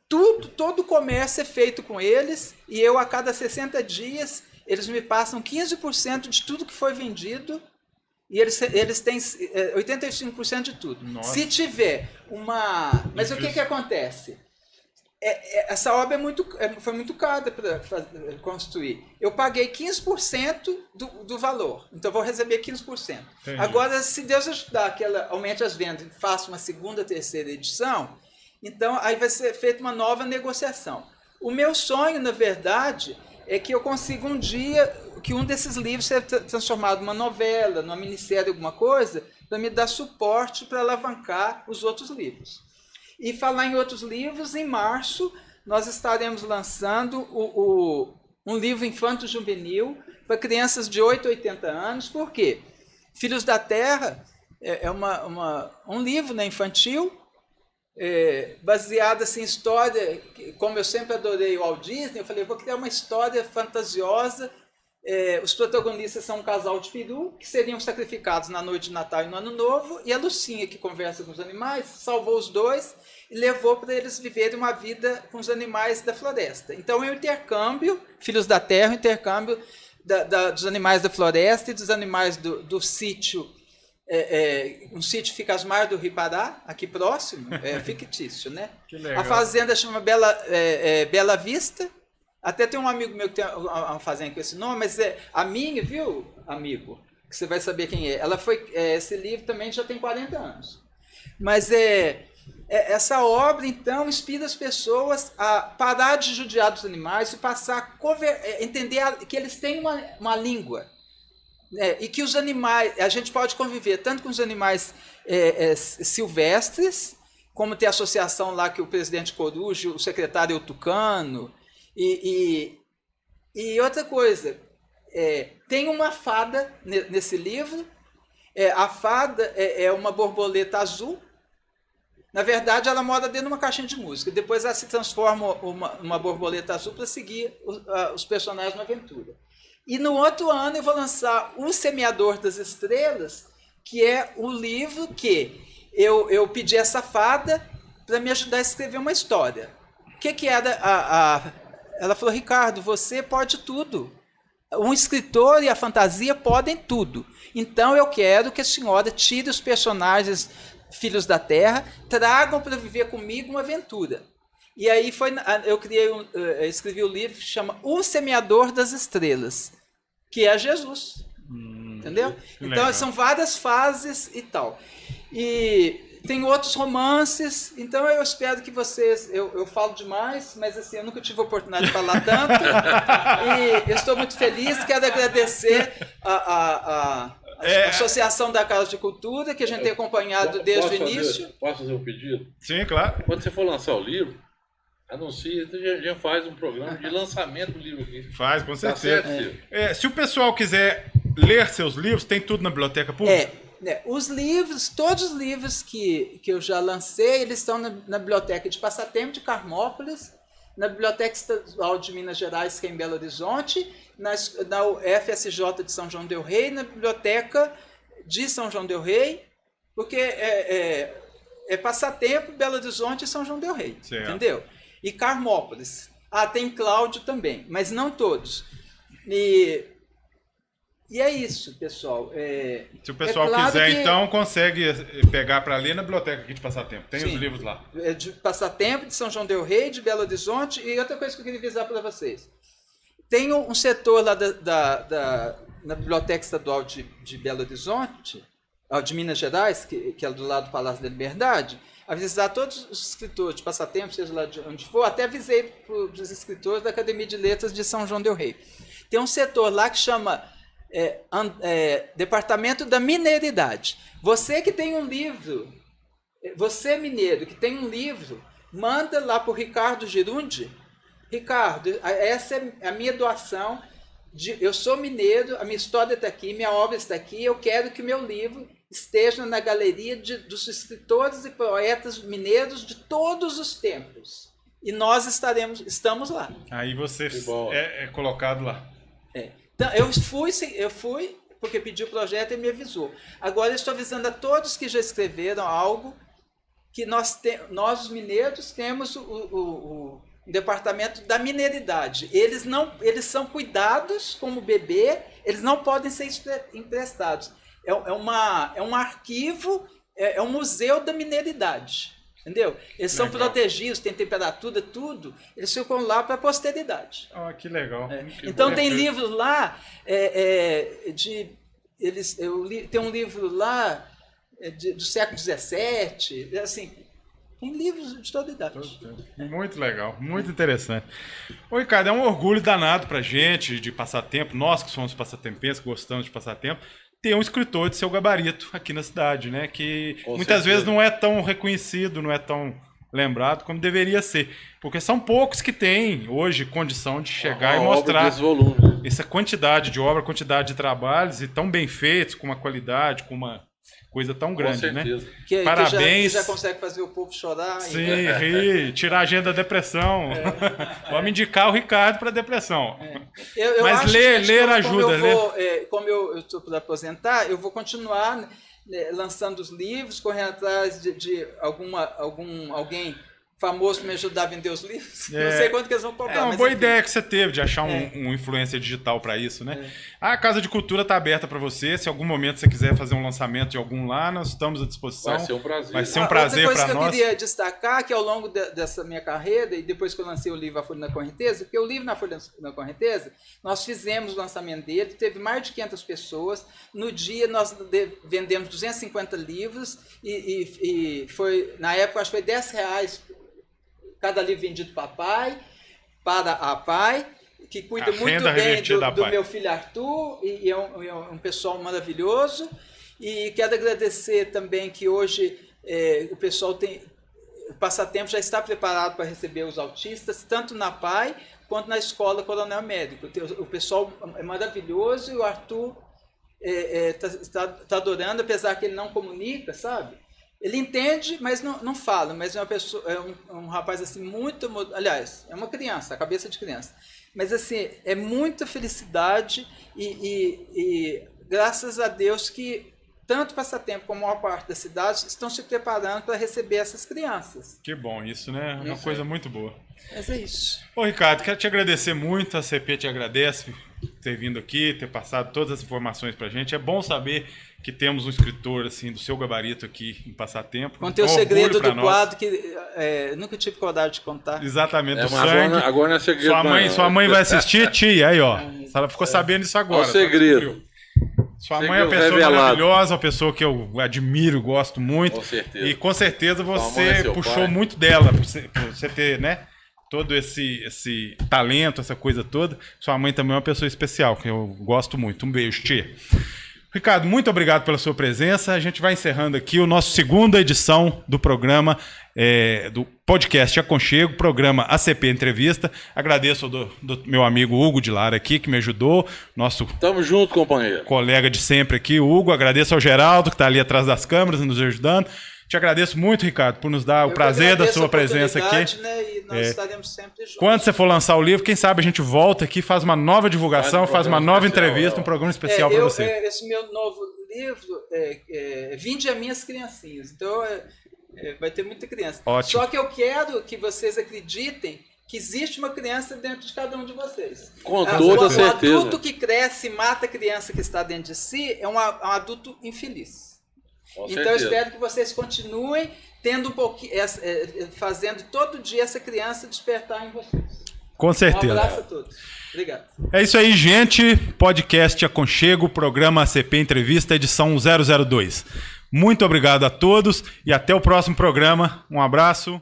todo o comércio é feito com eles, e eu, a cada 60 dias, eles me passam 15% de tudo que foi vendido, e eles têm 85% de tudo. Nossa. Se tiver uma... Mas difícil. O que acontece? Essa obra foi muito cara para construir. Eu paguei 15% do valor, então eu vou receber 15%. Entendi. Agora, se Deus ajudar que ela aumente as vendas e faça uma segunda, terceira edição, então aí vai ser feita uma nova negociação. O meu sonho, na verdade, é que eu consiga um dia que um desses livros seja transformado numa novela, numa minissérie, alguma coisa, para me dar suporte para alavancar os outros livros. E falar em outros livros, em março nós estaremos lançando um livro infanto-juvenil para crianças de 8 a 80 anos. Por quê? Filhos da Terra é um livro, né, infantil, baseado assim, em história, como eu sempre adorei o Walt Disney, eu falei, eu vou criar uma história fantasiosa. Os protagonistas são um casal de peru que seriam sacrificados na noite de Natal e no Ano Novo, e a Lucinha, que conversa com os animais, salvou os dois e levou para eles viverem uma vida com os animais da floresta. Então é um intercâmbio, Filhos da Terra, um intercâmbio dos animais da floresta e dos animais do sítio. Um sítio fica às margens do Rio Pará, aqui próximo, fictício, né? Que legal. A fazenda chama Bela Vista. Até tem um amigo meu que tem uma fazenda com esse nome, mas a minha, viu, amigo? Que você vai saber quem é. Ela foi. Esse livro também já tem 40 anos. Mas essa obra, então, inspira as pessoas a parar de judiar dos animais e passar a entender que eles têm uma língua. E que os animais. A gente pode conviver tanto com os animais silvestres, como tem a associação lá que o presidente Coruja, o secretário é o Tucano. E outra coisa, tem uma fada nesse livro. A fada é uma borboleta azul. Na verdade, ela mora dentro de uma caixinha de música. Depois ela se transforma uma borboleta azul para seguir os personagens na aventura. E no outro ano eu vou lançar O Semeador das Estrelas, que é o livro que eu pedi a essa fada para me ajudar a escrever uma história. O que era Ela falou, Ricardo, você pode tudo. Um escritor e a fantasia podem tudo. Então eu quero que a senhora tire os personagens Filhos da Terra, tragam para viver comigo uma aventura. E aí eu escrevi o livro que chama O Semeador das Estrelas, que é Jesus. Entendeu? Então legal. São várias fases e tal. E tem outros romances, então eu espero que vocês... Eu falo demais, mas assim, eu nunca tive a oportunidade de falar tanto. E eu estou muito feliz, quero agradecer a Associação da Casa de Cultura, que a gente tem acompanhado desde o início. Posso fazer um pedido? Sim, claro. Quando você for lançar o livro, anuncia, já faz um programa de lançamento do livro aqui. Faz, com certeza. Tá certo, se o pessoal quiser ler seus livros, tem tudo na biblioteca pública? Os livros, todos os livros que eu já lancei, eles estão na Biblioteca de Passatempo de Carmópolis, na Biblioteca Estadual de Minas Gerais, que é em Belo Horizonte, na FSJ de São João del Rei, na Biblioteca de São João del Rei, porque Passatempo, Belo Horizonte e São João del Rei, entendeu? E Carmópolis. Tem Cláudio também, mas não todos. E é isso, pessoal. Se o pessoal quiser, então, consegue pegar para ler na biblioteca aqui de Passatempo. Tem os livros lá. De Passatempo, de São João del Rei, de Belo Horizonte. E outra coisa que eu queria avisar para vocês. Tem um setor lá na Biblioteca Estadual de Belo Horizonte, de Minas Gerais, que é do lado do Palácio da Liberdade, a visitar todos os escritores de passatempo, seja lá de onde for, até avisei para os escritores da Academia de Letras de São João del Rei. Tem um setor lá que chama Departamento da Mineiridade. Você que tem um livro, você mineiro que tem um livro, manda lá para o Ricardo Girundi. Ricardo, essa é a minha doação. Eu sou mineiro, a minha história está aqui, minha obra está aqui, eu quero que meu livro esteja na galeria dos escritores e poetas mineiros de todos os tempos. E nós estamos lá. Aí você é colocado lá. Então, eu fui porque pedi o projeto e me avisou. Agora eu estou avisando a todos que já escreveram algo, que nós os mineiros temos o departamento da mineiridade. Eles são cuidados como bebê, eles não podem ser emprestados. É um arquivo, é um museu da mineiridade. Entendeu? Eles são protegidos, tem temperatura, tudo. Eles ficam lá para a posteridade. Que legal. Então tem livros lá, tem um livro lá do século XVII, assim, tem livros de toda idade. Muito legal, muito interessante. Ô, Ricardo, é um orgulho danado pra gente de passatempo, nós que somos passatempenses, que gostamos de passatempo, ter um escritor de seu gabarito aqui na cidade, né? Que muitas vezes não é tão reconhecido, não é tão lembrado como deveria ser. Porque são poucos que têm hoje condição de chegar e mostrar essa quantidade de obra, quantidade de trabalhos e tão bem feitos, com uma qualidade, com uma coisa tão grande, né? Parabéns. Que já consegue fazer o povo chorar. Sim, rir, tirar a gente da depressão. Vamos indicar o Ricardo para depressão. Mas acho, ler ajuda, né? Como eu estou para aposentar, eu vou continuar lançando os livros, correndo atrás de alguém famoso para me ajudar a vender os livros. Não sei quanto que eles vão cobrar. É uma boa ideia que você teve de achar um influencer digital para isso, né? A Casa de Cultura está aberta para você. Se em algum momento você quiser fazer um lançamento de algum lá, nós estamos à disposição. Vai ser um prazer. Vai ser um prazer para nós. Outra coisa que eu queria destacar, que ao longo dessa minha carreira, e depois que eu lancei o livro A Folha na Correnteza, porque o livro Na Folha na Correnteza, nós fizemos o lançamento dele, teve mais de 500 pessoas. No dia nós vendemos 250 livros e foi, na época, acho que foi R$10 cada livro vendido para a PAI, que cuida muito bem do meu filho Arthur, e é um pessoal maravilhoso. E quero agradecer também que hoje o pessoal o passatempo já está preparado para receber os autistas, tanto na PAI quanto na Escola Coronel Médico. O pessoal é maravilhoso e o Arthur está adorando, apesar que ele não comunica, sabe? Ele entende, mas não fala, mas é uma pessoa, um rapaz assim muito, aliás, é uma criança, a cabeça de criança. Mas assim, é muita felicidade e graças a Deus que tanto Passatempo como a maior parte das cidades estão se preparando para receber essas crianças. Que bom, isso, né? É uma coisa muito boa. Mas é isso. Ô, Ricardo, quero te agradecer muito, a CP te agradece por ter vindo aqui, ter passado todas as informações pra gente. É bom saber que temos um escritor assim do seu gabarito aqui em Passatempo. Contei o segredo do quadro que nunca tive coragem de contar. Exatamente, do sangue. Agora não é segredo. Sua mãe vai assistir, tia, aí ó. Ela ficou sabendo isso agora. É o segredo. Sua mãe é uma pessoa maravilhosa, uma pessoa que eu admiro, gosto muito. Com certeza. E com certeza você puxou muito dela, por você ter, né, todo esse talento, essa coisa toda. Sua mãe também é uma pessoa especial, que eu gosto muito. Um beijo, tia. Ricardo, muito obrigado pela sua presença. A gente vai encerrando aqui o nosso segunda edição do programa, do podcast Aconchego, programa ACP Entrevista. Agradeço do meu amigo Hugo de Lara aqui, que me ajudou. Nosso Tamo junto, companheiro. Colega de sempre aqui, Hugo. Agradeço ao Geraldo, que está ali atrás das câmeras, nos ajudando. Te agradeço muito, Ricardo, por nos dar o prazer da sua presença aqui. Né, e nós estaremos sempre juntos. Quando você for lançar o livro, quem sabe a gente volta aqui, faz uma nova divulgação, faz uma nova entrevista, um programa especial para você. Esse meu novo livro, Vinde a Minhas Criancinhas. Então, vai ter muita criança. Ótimo. Só que eu quero que vocês acreditem que existe uma criança dentro de cada um de vocês. Com toda certeza. O adulto que cresce e mata a criança que está dentro de si é um adulto infeliz. Então eu espero que vocês continuem tendo fazendo todo dia essa criança despertar em vocês. Com certeza. Um abraço a todos. Obrigado. É isso aí, gente. Podcast Aconchego, programa ACP Entrevista, edição 002. Muito obrigado a todos e até o próximo programa. Um abraço.